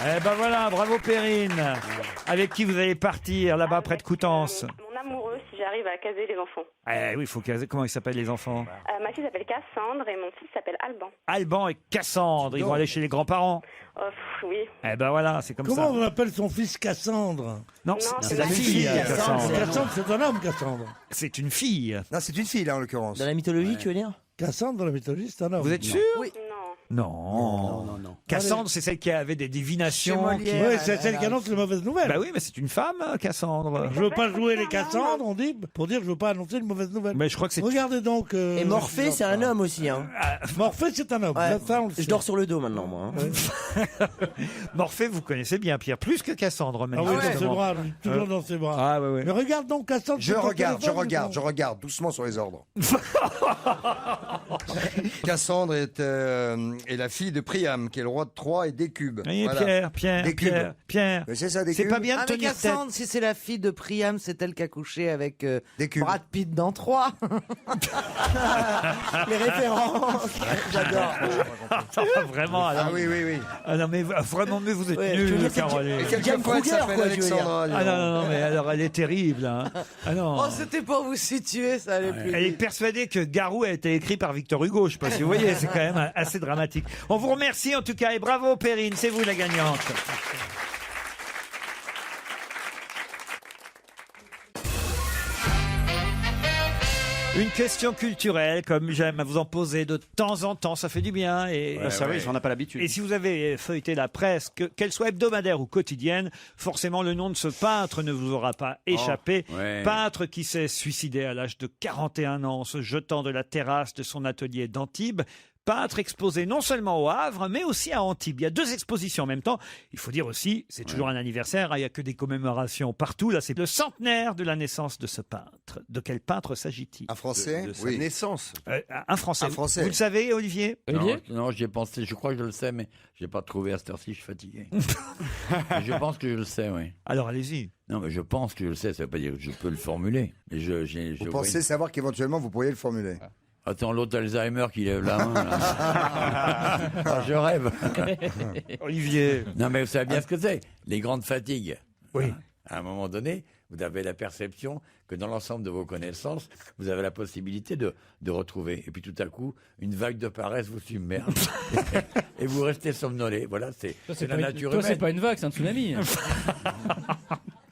Eh ben voilà, bravo Perrine. Avec qui vous allez partir là-bas près de Coutances? Mon amoureux, si j'arrive à caser les enfants. Eh oui, il faut caser. Comment ils s'appellent les enfants? Ma fille s'appelle Cassandre et mon fils s'appelle Alban. Alban et Cassandre, ils vont aller chez les grands-parents. Oui. Eh ben voilà, c'est comme ça. Comment on appelle son fils Cassandre? Non, c'est la fille. Cassandre. Cassandre, c'est un homme, Cassandre. C'est une fille. Non, c'est une fille là en l'occurrence. Dans la mythologie, tu veux dire? Cassandre, dans la mythologie, c'est un homme. Vous êtes sûr? Oui. Non. Cassandre, c'est celle qui avait des divinations. Oui, c'est celle qui annonce les mauvaises nouvelles. Bah oui, mais c'est une femme, Cassandre. Je veux pas jouer les Cassandres, on dit, pour dire que je veux pas annoncer une mauvaise nouvelle. Mais je crois que c'est. Regardez donc. Et Morphée, c'est un homme aussi. Hein. Morphée, c'est un homme. Ouais. Ça, on le Je sait. dors sur le dos maintenant, moi. Hein. Morphée, vous connaissez bien, Pierre, plus que Cassandre, Ah oui, dans ses manifestement. bras, lui, toujours dans ses bras. Ah ouais, ouais. Mais regarde donc Cassandre. Je sur ton regarde, téléphone, doucement sur les ordres. Cassandre est la fille de Priam, qui est le roi de Troie et d'Écube. Oui, Voilà. Pierre. Mais c'est ça, C'est Décube. pas bien de Ah, mais tenir tête. Cassandre, si c'est la fille de Priam, c'est elle qui a couché avec Décube. Brad Pitt dans 3. Les références. J'adore. Vraiment, alors. Ah oui, oui, oui. Ah non, mais vraiment, mais vous êtes Ouais, je veux nuls, dire, c'est Caroline. Et quelquefois, elle s'appelle quoi, je veux dire. Alexandra. dis Ah non, donc. non, non, mais alors elle est terrible. Hein. Ah non. Oh, c'était pour vous situer, ça allait plus Elle est vite. persuadée que Garou a été écrit par Victor Hugo. Je sais pas si vous voyez, c'est quand même assez dramatique. On vous remercie en tout cas et bravo Perrine, c'est vous la gagnante. Une question culturelle, comme j'aime à vous en poser de temps en temps, ça fait du bien. Et, Ça oui, on n'a pas l'habitude. et si vous avez feuilleté la presse, qu'elle soit hebdomadaire ou quotidienne, forcément le nom de ce peintre ne vous aura pas échappé. ouais. Peintre qui s'est suicidé à l'âge de 41 ans en se jetant de la terrasse de son atelier d'Antibes. Peintre exposé non seulement au Havre, mais aussi à Antibes. Il y a deux expositions en même temps. Il faut dire aussi, c'est toujours un anniversaire, hein, il n'y a que des commémorations partout. Là, c'est le centenaire de la naissance de ce peintre. De quel peintre s'agit-il? Un Français? De sa Oui. naissance. Un Français. Un Français. Vous le savez, Olivier? Non, j'y ai pensé, je crois que je le sais, mais je n'ai pas trouvé à cette heure-ci, je suis fatigué. Mais je pense que je le sais, oui. Alors allez-y. Non, mais je pense que je le sais, ça ne veut pas dire que je peux le formuler. Mais Vous pensez savoir qu'éventuellement vous pourriez le formuler? Attends, l'autre Alzheimer qui lève la main. Là. Ah, je rêve. Olivier. Non, mais vous savez bien ce que c'est. Les grandes fatigues. Oui. À un moment donné, vous avez la perception que dans l'ensemble de vos connaissances, vous avez la possibilité de retrouver. Et puis tout à coup, une vague de paresse vous submerge. Et vous restez somnolé. Voilà, c'est la nature Toi, humaine. c'est pas une vague, c'est un tsunami.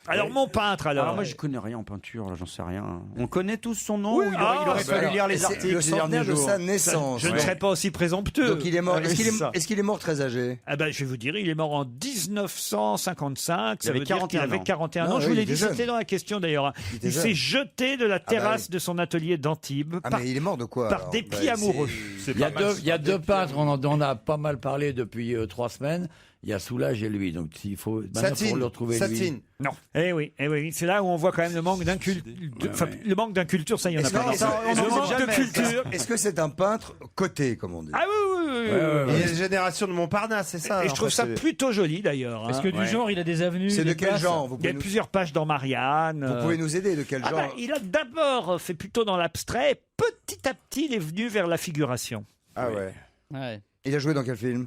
Alors mon peintre, alors. moi, je connais rien en peinture, là, j'en sais rien. On connaît tous son nom, Oui, ou il aurait fallu alors, lire les c'est articles le les centenaire derniers de jours. sa naissance. Je ne Ouais. serais pas aussi présomptueux. Donc il est mort. Ah, oui, c'est ça. Est-ce qu'il est mort très âgé? Ah ben, je vais vous dire, il est mort en 1955. Ça avait veut dire qu'il 41 avait ans. 41 Non, ans. oui, Je vous il l'ai était dit, jeune. c'était dans la question d'ailleurs. était Il jeune. s'est jeté de la bah terrasse oui. de son atelier d'Antibes Ah, par, mais il est mort de quoi? par alors? dépit Bah, amoureux. c'est- Il y a deux peintres, on en a pas mal parlé depuis 3 semaines. Il y a Soulages et lui. Donc s'il faut maintenant, pour Satine. le retrouver lui. Satine. Non. Eh oui, c'est là où on voit quand même le manque le manque d'inculture, ça, il y en a Est-ce pas. que- est-ce- Le est-ce- manque de jamais. culture. Est-ce que c'est un peintre coté, comme on dit? Ah oui, oui, oui, oui, Ouais, ouais, Il ouais. y a une génération de Montparnasse, c'est ça. Et je en trouve fait, ça c'est- plutôt joli d'ailleurs. Est-ce hein. que du genre, il a des avenues C'est de des quel places genre? Vous Il y a pouvez, nous... plusieurs pages dans Marianne. vous pouvez nous aider? De quel Ah genre? bah, il a d'abord fait plutôt dans l'abstrait. Petit à petit, il est venu vers la figuration. Ah ouais. Ouais. Il a joué dans quel film?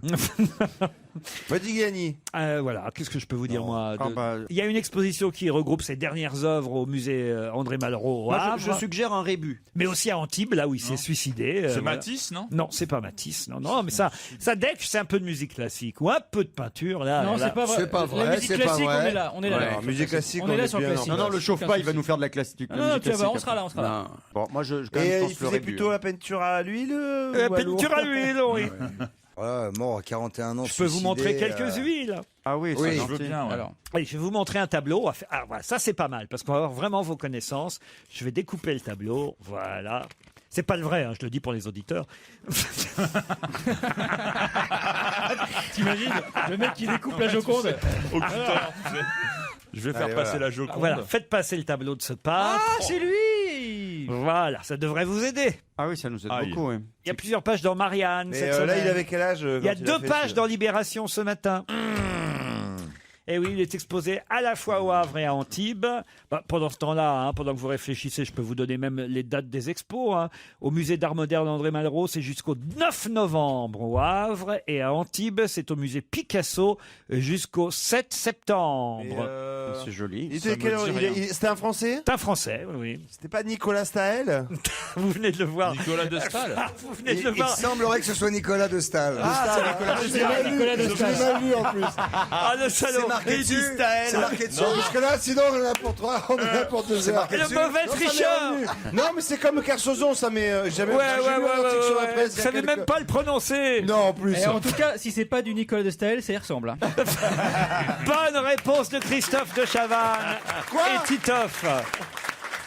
Modigliani. Voilà, qu'est-ce que je peux vous dire, moi Il y a une exposition qui regroupe ses dernières œuvres au musée André Malraux au Moi, Havre. je suggère un rébut. Mais aussi à Antibes, là où il s'est suicidé. C'est voilà. Matisse, non? Non, c'est pas Matisse. Non, mais ça dès que c'est un peu de musique classique ou un peu de peinture, là. Non, là. c'est pas vrai. C'est pas vrai, La musique c'est pas classique, vrai. on est là. Alors, musique classique, on est là est sur le bien, classique. non. Non, le chauffe pas, il va nous faire de la classique. Non, tu vas voir, on sera là, on sera là. Bon, moi, je quand même Et pense il le faisait rébut. plutôt la peinture à l'huile Peinture à l'huile, oui. Voilà, mort à 41 ans. Je peux vous montrer quelques huiles. Ah oui, Oui, ça Je veux bien, ouais. Alors, Allez, je vais vous montrer un tableau. Ah, voilà, ça c'est pas mal parce qu'on va avoir vraiment vos connaissances. Je vais découper le tableau. Voilà. C'est pas le vrai, hein, je le dis pour les auditeurs. T'imagines le mec qui découpe la Joconde. Au cutter. Je vais faire Allez, passer voilà. la Joconde. Voilà, faites passer le tableau de ce peintre. Ah, c'est lui. Voilà, ça devrait vous aider. ah oui, ça nous aide Aïe. beaucoup. Oui. Il y a plusieurs pages dans Marianne. Mais cette là, semaine. il avait quel âge Il y a 2 pages dans Libération ce matin. Et oui, il est exposé à la fois au Havre et à Antibes. Bah, pendant ce temps-là, hein, pendant que vous réfléchissez, je peux vous donner même les dates des expos. Hein. Au musée d'art moderne André Malraux, c'est jusqu'au 9 novembre au Havre. Et à Antibes, c'est au musée Picasso jusqu'au 7 septembre. C'est joli. Il était quel- C'était un Français? C'est un Français, oui. C'était pas Nicolas Staël? Vous venez de le voir. Nicolas de Staël. Vous venez de le Il voir. semblerait que ce soit Nicolas de Staël. Nicolas de Staël. Je l'ai mal vu en plus. Ah, le salaud. C'est marqué dessus. Staël. C'est marqué dessus. Parce que là, sinon, on en a pour 3, on en a pour 2 heures. Le mauvais tricheur. Non, mais c'est comme Kersozon, ça, mais jamais. Ouais, j'ai lu un article sur la presse, Vous il y a savez quelques- même pas le prononcer. Non, en plus. Et en tout cas, si c'est pas du Nicolas de Staël, ça y ressemble. Hein. Bonne réponse de Christophe de Chavannes et Titoff.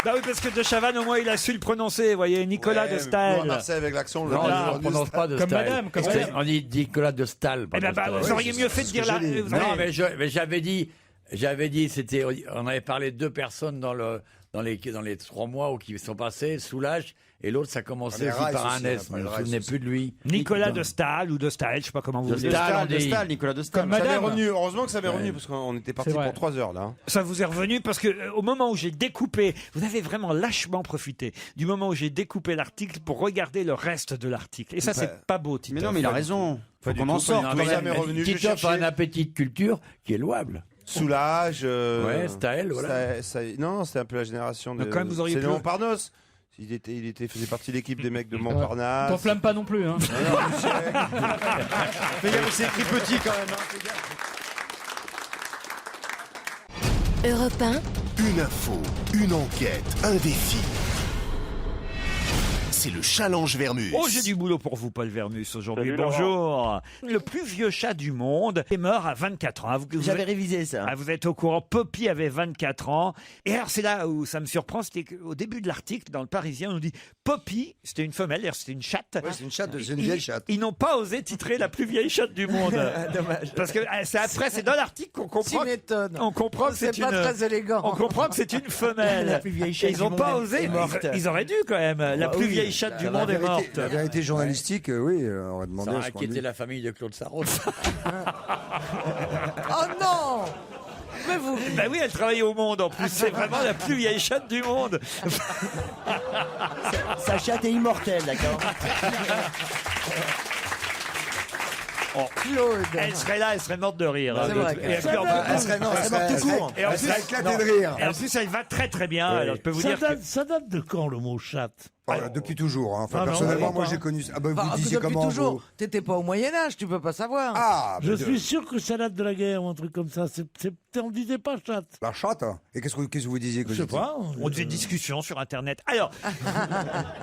Bah oui, parce que de Chavannes, au moins, il a su le prononcer. Vous voyez, Nicolas Ouais, de mais Staël. nous, à Marseille, avec l'accent, Non, on ne prononce pas de Comme Staël. madame, comme C'est- madame. On dit Nicolas de Staël. pas Eh ben, de bah, Staël. vous auriez mieux fait de dire là. Non, mais j'avais dit, c'était, on avait parlé de 2 personnes dans les 3 mois qui sont passés, Soulage, et l'autre, ça commençait Les aussi Rice par un aussi, on a S, mais parlé je ne me de souvenais Rice plus de lui. Nicolas de Staël ou de Staël, je sais pas comment vous De voulez. Staël. De Staël, Nicolas de Staël. Comme Ça m'est madame. revenu, heureusement que ça m'est revenu, Ouais. parce qu'on était parti C'est vrai. pour 3 heures, là. Ça vous est revenu parce que au moment où j'ai découpé, vous avez vraiment lâchement profité du moment où j'ai découpé l'article pour regarder le reste de l'article. Et ça, c'est pas beau, Titoff. Mais non, mais il a raison. Faut qu'on en sorte. Non, Quand mais ça m'est revenu, je Titoff a cherchais. un appétit de culture qui est louable. Soulage. Ouais, Staël, voilà. Non, c'était un peu la génération de. Mais quand même, vous auriez c'est pu- le Montparnasse. Il faisait partie de l'équipe des mecs de Montparnasse. T'enflamme pas non plus. Hein. Fais gaffe, c'est écrit petit quand même. Europe 1, Une info, une enquête, un défi. C'est le challenge Vermus. Oh, j'ai du boulot pour vous, Paul Vermus, aujourd'hui. Salut, Bonjour. Le plus vieux chat du monde est mort à 24 ans. J'avais révisé ça. Ah, vous êtes au courant, Poppy avait 24 ans. Et alors, c'est là où ça me surprend, c'était qu'au début de l'article, dans le Parisien, on nous dit Poppy, c'était une femelle, d'ailleurs, c'était une chatte. Ouais, c'est une chatte, c'est une vieille chatte. Ils n'ont pas osé titrer la plus vieille chatte du monde. Dommage. Parce que c'est après, c'est dans l'article qu'on comprend. Tu m'étonnes. On comprend que c'est C'est pas une. très élégant. On comprend que c'est une femelle. La plus vieille chatte Et ils n'ont du pas monde osé. est morte. Ils auraient dû quand même. La plus vieille chatte du monde est morte. La vérité journalistique, oui, on aurait demandé Ça à a ce qu'on inquiété dit. la famille de Claude Sarraute. Oh non. Mais vous. Bah oui, elle travaille au Monde en plus. C'est vraiment la plus vieille chatte du monde. Sa chatte est immortelle, d'accord. Claude. Elle serait là, elle serait morte de rire. C'est hein, vrai. de- et puis, Ça en va. plus- Elle serait, non, elle serait, tout court. Et en elle plus, serait éclatée non. de rire. Et en plus, elle va très très bien. Alors, je peux vous dire. que- Ça date de quand le mot chatte? Depuis toujours. Hein. Enfin, Ah non, personnellement, non, moi, pas. j'ai connu. Ah, bah, Enfin, vous disiez depuis comment toujours. vous... T'étais pas au Moyen-Âge, tu peux pas savoir. Ah, Je bah, suis sûr que ça date de la guerre ou un truc comme ça. On disait pas chatte. La chatte. Hein. Et qu'est-ce que vous disiez que Je sais j'étais- pas. On disait discussion sur Internet. Alors,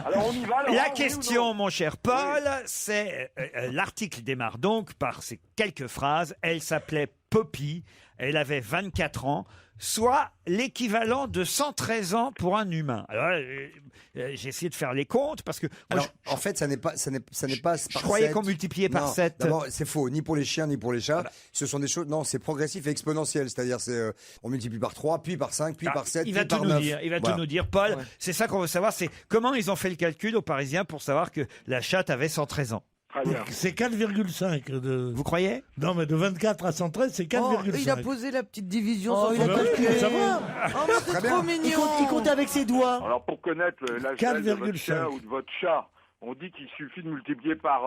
Alors on y va, Laurent, la oui ou question, non mon cher Paul, c'est l'article démarre donc par ces quelques phrases. Elle s'appelait Poppy, elle avait 24 ans, soit l'équivalent de 113 ans pour un humain. Alors, j'ai essayé de faire les comptes parce que moi, Alors, en fait, ça n'est pas je croyais qu'on multipliait par 7. D'abord, c'est faux, ni pour les chiens, ni pour les chats. Ce sont des choses. Non, c'est progressif et exponentiel. C'est-à-dire, on multiplie par 3, puis par 5, puis par 7, il va puis tout par nous 9. dire. Il va Voilà. tout nous dire, Paul. C'est ça qu'on veut savoir, c'est comment ils ont fait le calcul aux Parisiens pour savoir que la chatte avait 113 ans. Très bien. C'est 4,5 de. Vous croyez? Non, mais de 24 à 113, c'est 4,5. il a posé la petite division. Oh, sur il a son calculé. papier. Ça va. Oh, mais c'est Très trop bien. mignon. Il compte avec ses doigts. Alors pour connaître l'âge de votre 4,5. chien ou de votre chat, On dit qu'il suffit de multiplier par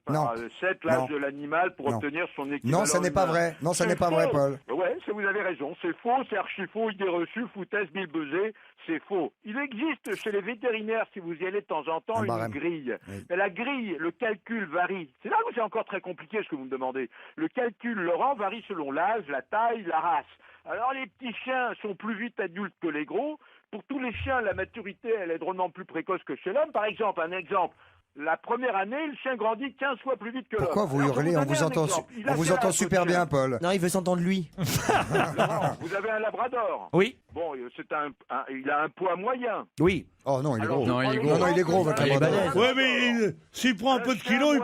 Non. 7 l'âge Non. de l'animal pour Non. obtenir son équivalent. Non, ça n'est pas humain. vrai. Non, ça C'est n'est pas vrai, faux. Paul. Ouais, ça, vous avez raison. C'est faux, c'est archi faux, idée reçue, foutaise, bilbesée, c'est faux. Il existe chez les vétérinaires, si vous y allez de temps en temps, Un une barème. grille. Oui. Mais la grille, le calcul varie. C'est là où c'est encore très compliqué ce que vous me demandez. Le calcul, Laurent, varie selon l'âge, la taille, la race. Alors les petits chiens sont plus vite adultes que les gros. Pour tous les chiens, la maturité, elle est drôlement plus précoce que chez l'homme. Par exemple, un exemple. La première année, le chien grandit 15 fois plus vite que l'homme. Pourquoi vous Alors, je hurlez? vais On donner vous un entend, exemple. Il a on vous quel entend âge, super votre bien, chien Paul. Non, il veut s'entendre lui. Laurent, vous avez un labrador. Oui. Bon, il a un poids moyen. Oui. Oh non, il est Alors, gros. non, il est gros. Non, non, il est gros, votre Il est labrador. balèze. Ouais, mais s'il prend un peu de kilos,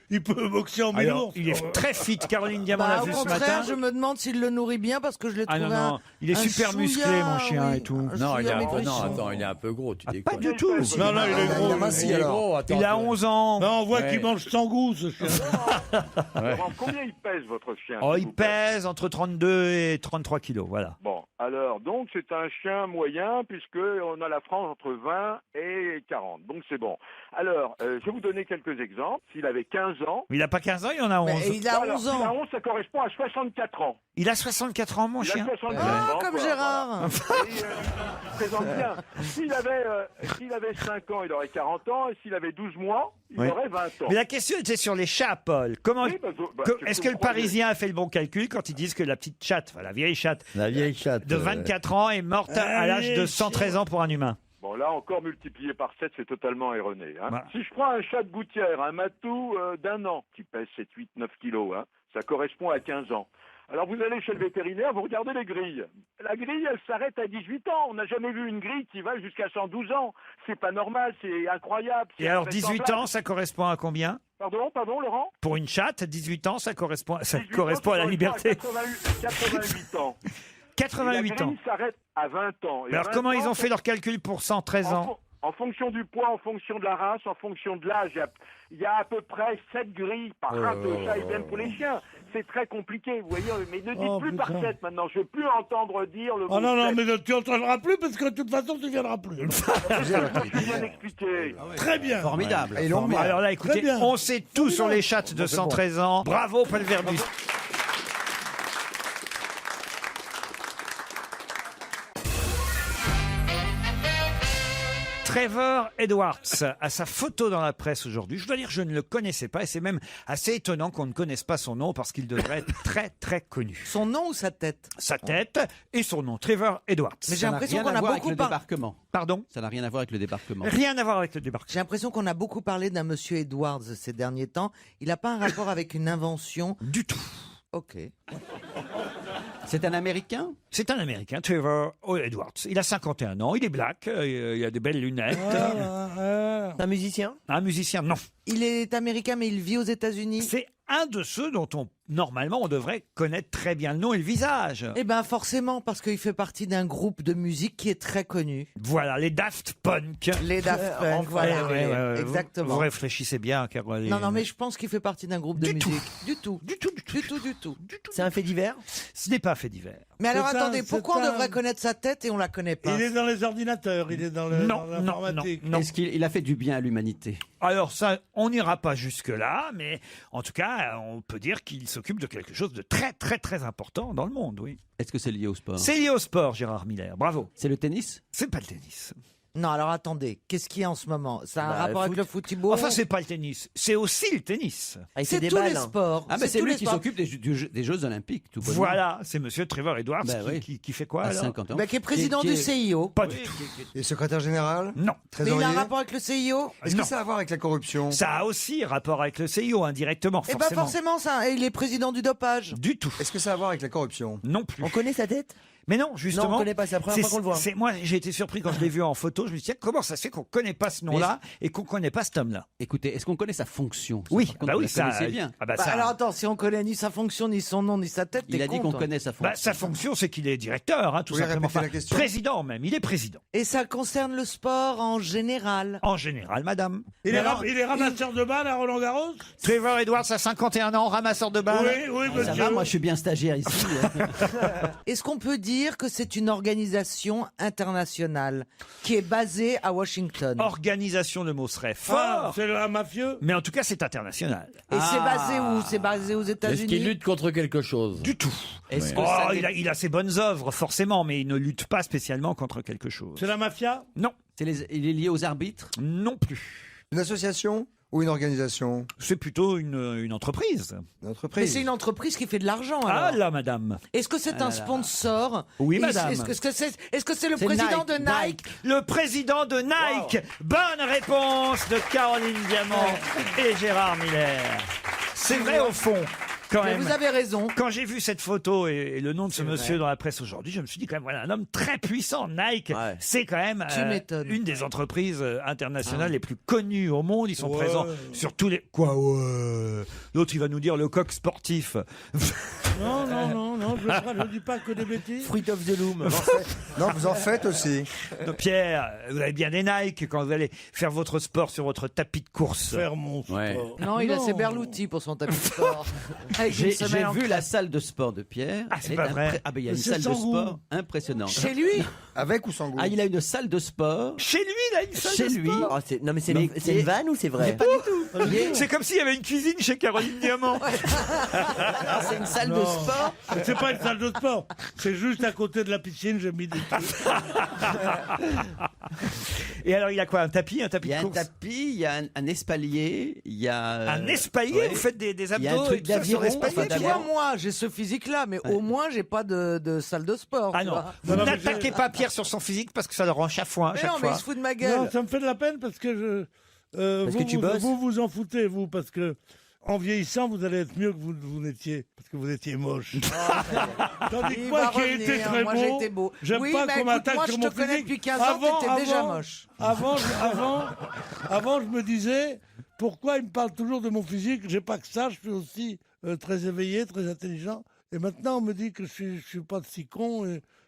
il peut boxer en Alors, mi-ours. il est très fit. Caroline Diamant Bah, l'a au vu ce contraire, matin. je me demande s'il le nourrit bien parce que je l'ai Ah trouvé non, non, il est un super chouïa, musclé, mon chien, oui. et tout. Un Non, il est chouïa un peu, maigrichon. non, attends, il est un peu gros, tu déconnes. Pas du tout. Non, non, il est gros. Il a minci, Il est alors. gros, attends. Il a 11 ans. Non, on voit Ouais. qu'il mange sans goût, ce chien. Laurent, combien il pèse, votre chien Oh, s'il il vous plaît pèse entre 32 et 33 kilos, voilà. Bon, alors, donc, c'est un chien moyen, puisqu'on a la frange entre 20 et 40. Donc, c'est bon. Alors, je vais vous donner quelques exemples. S'il avait 15 ans... Il n'a pas 15 ans, il en a 11. Mais il a Alors, 11 s'il a ans. 11, ça correspond à 64 ans. Il a 64 ans, mon Il a chien. 64 Ah, ans, comme quoi, Gérard. voilà. Et, il se présente bien. S'il avait 5 ans, il aurait 40 ans. Et s'il avait 12 mois, il Oui. aurait 20 ans. Mais la question était sur les chats, Paul. Comment Oui, est-ce que le Parisien a fait le bon calcul quand ils disent que la petite chatte, enfin la vieille chatte La vieille chatte. de 24 ans est morte à l'âge de 113 ans pour un humain? Bon, là, encore multiplié par 7, c'est totalement erroné. Hein. Voilà. Si je prends un chat de gouttière, un matou d'un an, qui pèse 7, 8, 9 kilos, hein, ça correspond à 15 ans. Alors, vous allez chez le vétérinaire, vous regardez les grilles. La grille, elle s'arrête à 18 ans. On n'a jamais vu une grille qui va jusqu'à 112 ans. C'est pas normal, c'est incroyable. c'est Et alors 18 invraisemblable. ans, ça correspond à combien? Pardon, Laurent Pour une chatte, 18 ans, ça correspond 18 ans, correspond à la ça liberté. 88 ans. 88 Et la ans. grille s'arrête à 20 ans. Et Mais alors 20 comment ils ans, ont fait leur calcul pour 113 ans? En fonction du poids, en fonction de la race, en fonction de l'âge, il y a à peu près 7 grilles par race de chat et même pour les chiens. C'est très compliqué, vous voyez. Mais ne dites Oh, plus par putain. 7 maintenant. Je ne veux plus entendre dire le mot Oh non, non, 7. mais tu n'entendras plus parce que de toute façon, tu ne viendras plus. Je viens d'expliquer. Très bien. Formidable. Et long, Alors là, écoutez, Très bien. on sait tout sur les chattes de 113 ans. Bravo, Paul Verbus. Trevor Edwards a sa photo dans la presse aujourd'hui. Je dois dire, je ne le connaissais pas et c'est même assez étonnant qu'on ne connaisse pas son nom parce qu'il devrait être très très connu. Son nom ou sa tête? Sa tête et son nom, Trevor Edwards. Mais j'ai Ça n'a l'impression rien qu'on à a voir avec beaucoup le parlé. débarquement. Pardon? Ça n'a rien à voir avec le débarquement. Rien à voir avec le débarquement. J'ai l'impression qu'on a beaucoup parlé d'un monsieur Edwards ces derniers temps. Il n'a pas un rapport avec une invention? Du tout. Ok. C'est un Américain? C'est un Américain, Trevor Edwards. Il a 51 ans, il est black, il a des belles lunettes. C'est un musicien? Un musicien, non. Il est américain, mais il vit aux États-Unis. C'est un de ceux dont normalement, on devrait connaître très bien le nom et le visage. Eh ben forcément, parce qu'il fait partie d'un groupe de musique qui est très connu. Voilà, les Daft Punk. Les Daft Punk, voilà. Ouais, Exactement. Vous réfléchissez bien, Caroline. Non, mais je pense qu'il fait partie d'un groupe de Du musique. tout. Du tout. Du tout. C'est un fait divers? Ce n'est pas un fait divers. Mais alors C'est attendez, un- pourquoi c'est on un- devrait connaître sa tête et on la connaît pas? Il est dans les ordinateurs, il est dans Non, l'informatique. non. Est-ce qu'il a fait du bien à l'humanité? Alors ça, on n'ira pas jusque-là, mais en tout cas, on peut dire qu'il s'occupe de quelque chose de très très très important dans le monde, oui. Est-ce que c'est lié au sport? C'est lié au sport, Gérard Miller, bravo. C'est le tennis? C'est pas le tennis. Non, alors attendez, qu'est-ce qu'il y a en ce moment? Ça a un Bah, rapport avec foot. le football? Enfin, c'est pas le tennis, c'est aussi le tennis. Ah, il fait c'est des tous les balles, hein. sports. Ah, mais c'est tous lui les qui sports. s'occupe des Jeux Olympiques, tout bonnement. Voilà, c'est monsieur Trevor Edwards Bah oui. qui fait quoi À alors 50 ans. Bah, qui est président du CIO. Pas du tout. Et secrétaire général? Non. Mais il a Trésorier? un rapport avec le CIO? Est-ce que Non. ça a à voir avec la corruption? Ça a aussi rapport avec le CIO indirectement, Eh ben forcément. forcément, ça. Et il est président du dopage. Du tout. Est-ce que ça a à voir avec la corruption? Non plus. On connaît sa tête? Mais non, justement. Non, on connaît pas, c'est la première fois qu'on le voit. Moi, j'ai été surpris quand je l'ai vu en photo. Je me suis dit, tiens, comment ça se fait qu'on connaît pas ce nom-là et qu'on connaît pas cet homme-là? Écoutez, est-ce qu'on connaît sa fonction? Oui, Par contre, bah vous oui, la ça. connaissez bien. Ah bah Bah, ça. alors attends, si on connaît ni sa fonction, ni son nom, ni sa tête, Il t'es a dit con, qu'on toi. connaît sa fonction. Bah, sa fonction, c'est qu'il est directeur, hein, tout Vous pouvez simplement. répéter la question Président même. Il est président. Et ça concerne le sport en général. En général, madame. Il est ramasseur de balles à Roland Garros? Trevor Edwards a 51 ans, ramasseur de balles. Oui, Ça monsieur. va, moi je suis bien stagiaire ici. Est-ce qu'on peut dire dire que c'est une organisation internationale qui est basée à Washington. Organisation, le mot serait fort. Ah, c'est un mafieux. Mais en tout cas, c'est international. Et c'est basé où? C'est basé aux Est-ce qu'il États-Unis? lutte contre quelque chose? Du tout. Est-ce que Oh, ça il a ses bonnes œuvres, forcément, mais il ne lutte pas spécialement contre quelque chose. C'est la mafia? Non. Il est lié aux arbitres? Non plus. Une association ou une organisation? C'est plutôt une entreprise. Une Mais entreprise. c'est une entreprise qui fait de l'argent, Ah alors. là, madame. Est-ce que c'est un sponsor? Oui, Et madame. Est-ce que c'est le C'est président Nike, de Nike? Le président de Nike. Bonne réponse de Caroline Diamant et Gérard Miller. C'est vrai au fond. Quand Mais même. vous avez raison. Quand j'ai vu cette photo et le nom de ce monsieur dans la presse aujourd'hui, je me suis dit quand même, voilà, un homme très puissant. Nike, c'est quand même Tu m'étonnes. une des entreprises internationales les plus connues au monde. Ils sont présents sur tous les... Quoi, ouais. L'autre, il va nous dire le coq sportif. Non, je ne dis pas que des bêtises. Fruit of the Loom. Non, vous en faites aussi. Donc, Pierre, vous avez bien des Nike quand vous allez faire votre sport sur votre tapis de course. Faire mon sport. Ouais. Non, il a ses Berluti pour son tapis de sport. Avec une J'ai semelle en vu crêpe. la salle de sport de Pierre. Ah, c'est Elle pas est vrai. Ah, ben il y a une C'est salle de sans goût. sport impressionnante. Chez lui? Avec ou sans goût? Ah, il a une salle de sport. Chez lui, il a une salle Chez de lui. sport. Non, mais c'est Mais c'est une vanne ou c'est vrai? Pas du tout. C'est comme s'il y avait une cuisine chez Caroline Diamant. Ah, c'est une salle de Non. sport. C'est pas une salle de sport. C'est juste à côté de la piscine, j'ai mis des trucs. Et alors, il a quoi? Un tapis Il y de a un course? tapis, il y a un espalier, il y a... Un espalier? ouais. Vous faites des Il y a un abdos truc et tout ça sur d'aviron, l'espalier, enfin, Tu Pierre vois, moi, j'ai ce physique-là, mais au moins, j'ai pas de salle de sport. Ah tu non, vois. vous Non, mais n'attaquez pas Pierre sur son physique parce que ça le rend chafouin à Mais chaque non, mais fois. il se fout de ma gueule. Non, ça me fait de la peine parce que Parce que tu bosses. vous en foutez, vous, parce que en vieillissant, vous allez être mieux que vous n'étiez, parce que vous étiez moche. Tandis que Il moi, va qui ai revenir, été très moi, beau, j'étais beau. j'aime Oui, pas mais qu'on écoute, m'attaque moi, sur je mon te connais physique. depuis 15 ans, t'étais déjà moche. Avant, je me disais, pourquoi il me parle toujours de mon physique? J'ai pas que ça, je suis aussi très éveillé, très intelligent. Et maintenant, on me dit que je suis pas si con,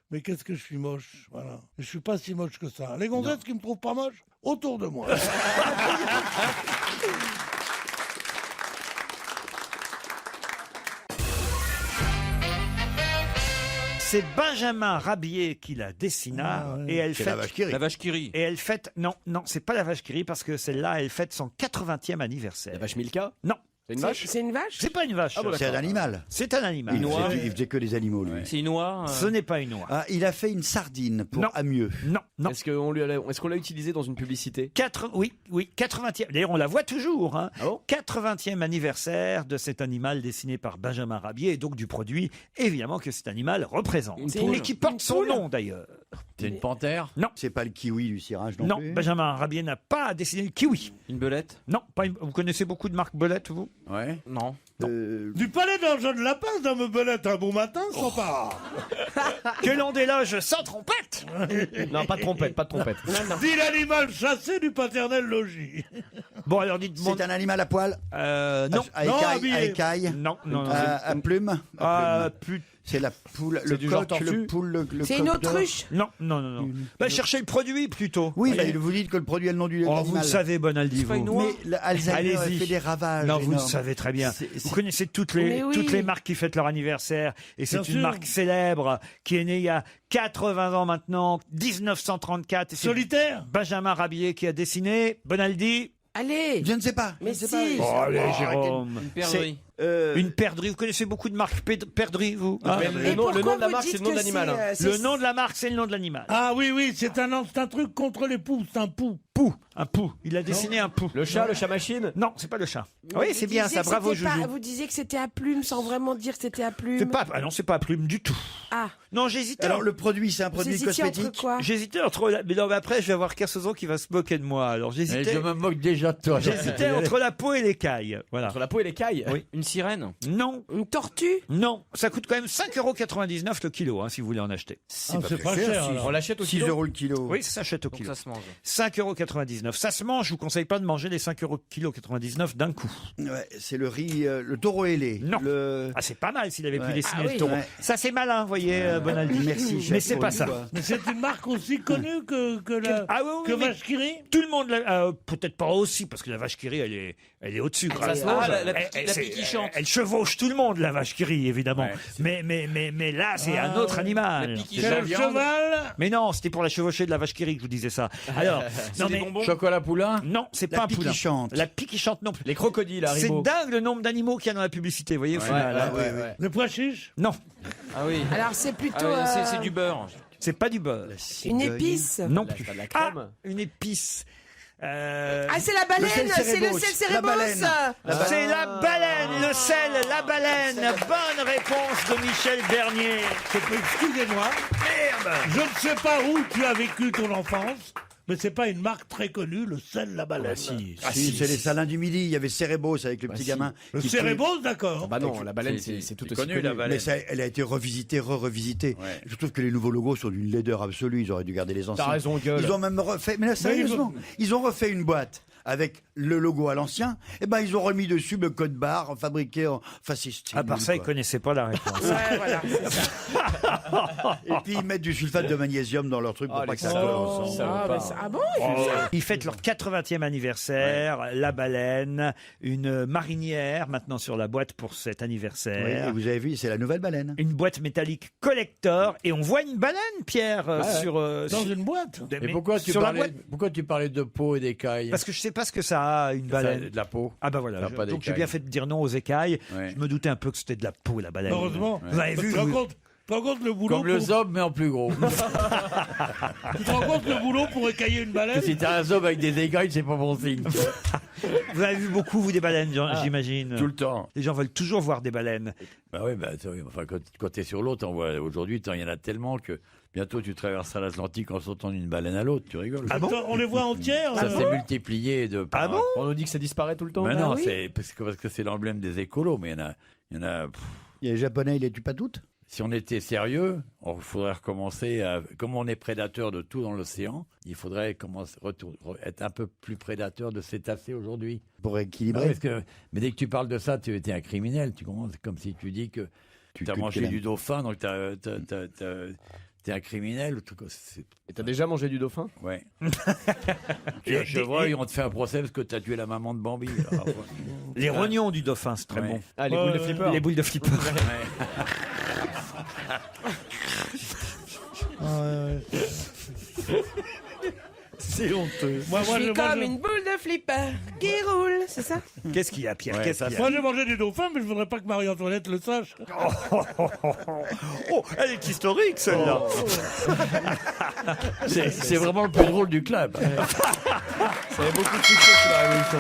mais qu'est-ce que je suis moche, voilà. Et je suis pas si moche que ça. Les gonzesses qui me trouvent pas moche, autour de moi. C'est Benjamin Rabier qui la dessina Ah ouais. et elle C'est fête... la vache qui rit. La vache qui rit. Et elle fête... Non, c'est pas la vache qui rit parce que celle-là, elle fête son 80e anniversaire. La vache Milka? Non, C'est une vache? C'est une vache? c'est pas une vache. C'est un animal. C'est un animal. Il faisait que des animaux, lui. C'est une oie? Ce n'est pas une oie. Ah, il a fait une sardine pour Non. Amieux. Non, non. Est-ce qu'on l'a utilisé dans une publicité? Oui, 80e. D'ailleurs, on la voit toujours. Hein. Ah bon 80e anniversaire de cet animal dessiné par Benjamin Rabier et donc du produit, évidemment, que cet animal représente. Une Et poule. qui porte son nom, d'ailleurs. C'est une panthère? Non. C'est pas le kiwi du cirage non, Non, plus. Benjamin Rabier n'a pas dessiné le kiwi. Une belette? Non, vous connaissez beaucoup de marques Belette, vous? Ouais. Non. Du palais d'argent de la Passe dans me belette un bon matin, sans pas. Que l'on déloge sans trompette. Non, pas de trompette, pas de trompette. Dit l'animal chassé du paternel logis. Bon, alors dites-moi. C'est un animal à poil. Non. À Non, écailles. habillé. À écailles. Non, non, non. À plume. Plus... C'est la poule, C'est le du genre coq, tortue. le poule, le C'est coq une d'or. autruche? Non, non, non, non. Bah, cherchez le produit plutôt. Oui, Allez. bah, vous dites que le produit a le nom du Oh, animal. vous le savez, Bonaldi, C'est pas une vous. oie? Mais l'Alzheimer Allez-y. fait des ravages. Non, vous le énormes. savez très bien. C'est- Vous connaissez toutes les Mais oui. marques qui fêtent leur anniversaire. Et c'est Bien une sûr. marque célèbre qui est née il y a 80 ans maintenant, 1934. Et c'est Solitaire? Benjamin Rabier qui a dessiné. Bonaldi. Allez! Je ne sais pas. Mais Je ne si. sais pas. Oh, allez, Oh, Jérôme. Une perdrix. Une perdrix. Vous connaissez beaucoup de marques perdrix, vous hein Mais Et le nom de pourquoi la vous marque, dites c'est le nom de que l'animal. hein. Le nom de la marque, c'est le nom de l'animal. Ah oui, c'est un truc contre les poux, c'est un pou. Un pou. Il a dessiné un pou. Le chat machine? Non, c'est pas le chat. Mais Oui, vous c'est bien disiez ça. que Bravo, c'était pas- Joujou. Vous disiez que c'était à plume sans vraiment dire que c'était à plume. C'est pas. Ah non, c'est pas à plume du tout. Ah, Non, j'hésitais. Alors, le produit, c'est un vous produit hésitiez entre cosmétique. quoi? J'hésitais entre. Mais non, mais après, je vais avoir Kersozon qui va se moquer de moi. Alors Mais j'hésitais. je me moque déjà de toi. J'hésitais entre la peau et l'écaille. Voilà. Entre la peau et l'écaille? Oui. Une sirène? Non, Une tortue? non. Ça coûte quand même 5,99 € le kilo, hein, si vous voulez en acheter. C'est pas cher. alors. On l'achète au 6 kilo? euros le kilo. Oui, ça s'achète au Donc kilo. ça se mange. 5,99 €. Ça se mange. Je vous conseille pas de manger les 5,99 € d'un coup. Ouais, c'est le riz, le taureau ailé. Non. Le... Ah, c'est pas mal s'il avait pu Ouais. dessiner Ah le oui. taureau. Ouais. Ça, c'est malin, vous voyez, Bonaldi. Merci, chef, Mais c'est pour pas une ça. fois. Mais c'est une marque aussi connue que la Ah oui, oui, que oui. Vache qui rit? Tout le monde, peut-être pas aussi, parce que la vache qui rit, elle est au-dessus. Ça se mange, la petite c'est- chante. Elle chevauche tout le monde, la vache qui rit, évidemment. Ouais, mais là, c'est un autre animal. Quel cheval? Mais non, c'était pour la chevaucher de la vache qui rit que je vous disais ça. Alors, non mais Chocolat poulain? non, c'est pas un pie poulain. qui chante. La pie qui chante non plus. Les crocodiles, C'est Haribo. dingue le nombre d'animaux qu'il y a dans la publicité, vous voyez, au final. hein. Le pois chiche? Non, Ah oui. Alors c'est plutôt Ah oui, c'est du beurre. c'est pas du beurre. une épice. Non plus. la Ah, crème. une épice. Ah, c'est la baleine, sel c'est le cérébos. sel La cérébos. baleine. C'est la baleine, le sel, la baleine. Bonne réponse de Michel Bernier. Excusez-moi. Merde. Je ne sais pas où tu as vécu ton enfance, mais c'est pas une marque très connue, le sel la baleine. Si, c'est les salins du midi. Il y avait Cérébos avec le petit gamin. Le qui cérébos, d'accord. Bah non, la baleine, c'est tout aussi connu, la baleine. Mais ça, elle a été revisitée, re-revisitée. Ouais. Je trouve que les nouveaux logos sont d'une laideur absolue. Ils auraient dû garder les anciens. T'as raison, gueule. Ils ont même refait. Mais là, sérieusement, ils ont refait une boîte avec le logo à l'ancien. Et ben, ils ont remis dessus le code barre fabriqué en fasciste. À part ça, ils connaissaient pas la réponse. Ouais, voilà, c'est ça. Et puis ils mettent du sulfate de magnésium dans leur truc pour pas que ça colle ensemble. Ah bon, il fait ça. Ils fêtent leur 80e anniversaire, la baleine, une marinière maintenant sur la boîte pour cet Oui, anniversaire. et vous avez vu, c'est la nouvelle baleine. Une boîte métallique collector et on voit une baleine, Pierre, sur Dans sur- une boîte. Et pourquoi tu, sur la parlais, boîte. pourquoi tu parlais de peau et d'écailles? Parce que je sais pas ce que ça a une Ça a baleine. de la peau. Ah bah voilà. Ça a pas Donc j'ai d'écailles. bien fait de dire non aux écailles. Ouais. Je me doutais un peu que c'était de la peau la baleine. Heureusement. Vous avez vu Tu te rends vous- compte le boulot Comme le pour... zob, mais en plus gros. Tu te rends compte le boulot pour écailler une baleine? Si t'as un zob avec des écailles, c'est pas bon signe. Vous avez vu beaucoup vous des baleines, j'imagine. Tout le temps. Les gens veulent toujours voir des baleines. Bah oui, enfin, quand t'es sur l'eau, t'en vois aujourd'hui, il y en a tellement que bientôt tu traverseras l'Atlantique en sautant d'une baleine à l'autre, tu rigoles. Ah bon? On les voit entières. Ça là. s'est multiplié de par. Ah bon? On nous dit que ça disparaît tout le temps. Mais Bah non, oui. c'est parce que c'est l'emblème des écolos, mais il y en a. Et les Japonais, ils les tuent pas toutes? Si on était sérieux, il faudrait recommencer à. Comme on est prédateur de tout dans l'océan, il faudrait être un peu plus prédateur de cétacés aujourd'hui. Pour Bah équilibrer. oui, parce que, mais dès que tu parles de ça, tu es un criminel. Tu comprends? C'est comme si tu dis que tu as que mangé tu du dauphin, donc t'es un criminel. Et t'as déjà mangé du dauphin? Ouais. Tu es un chevreuil, on te fait un procès parce que t'as tué la maman de Bambi. Alors, Les rognons du dauphin, c'est très Ouais. bon. Ah, les boules de flipper. Les boules de flipper. C'est honteux. Je suis comme une boule de flipper qui roule, c'est ça? Qu'est-ce qu'il y a, Pierre? Ouais, Qu'est-ce ça, qu'il y a? Moi j'ai mangé du dauphin, mais je voudrais pas que Marie-Antoinette le sache. Oh, elle est historique, celle-là. c'est vraiment le plus drôle du club. Ça avait beaucoup de succès sur la Révolution.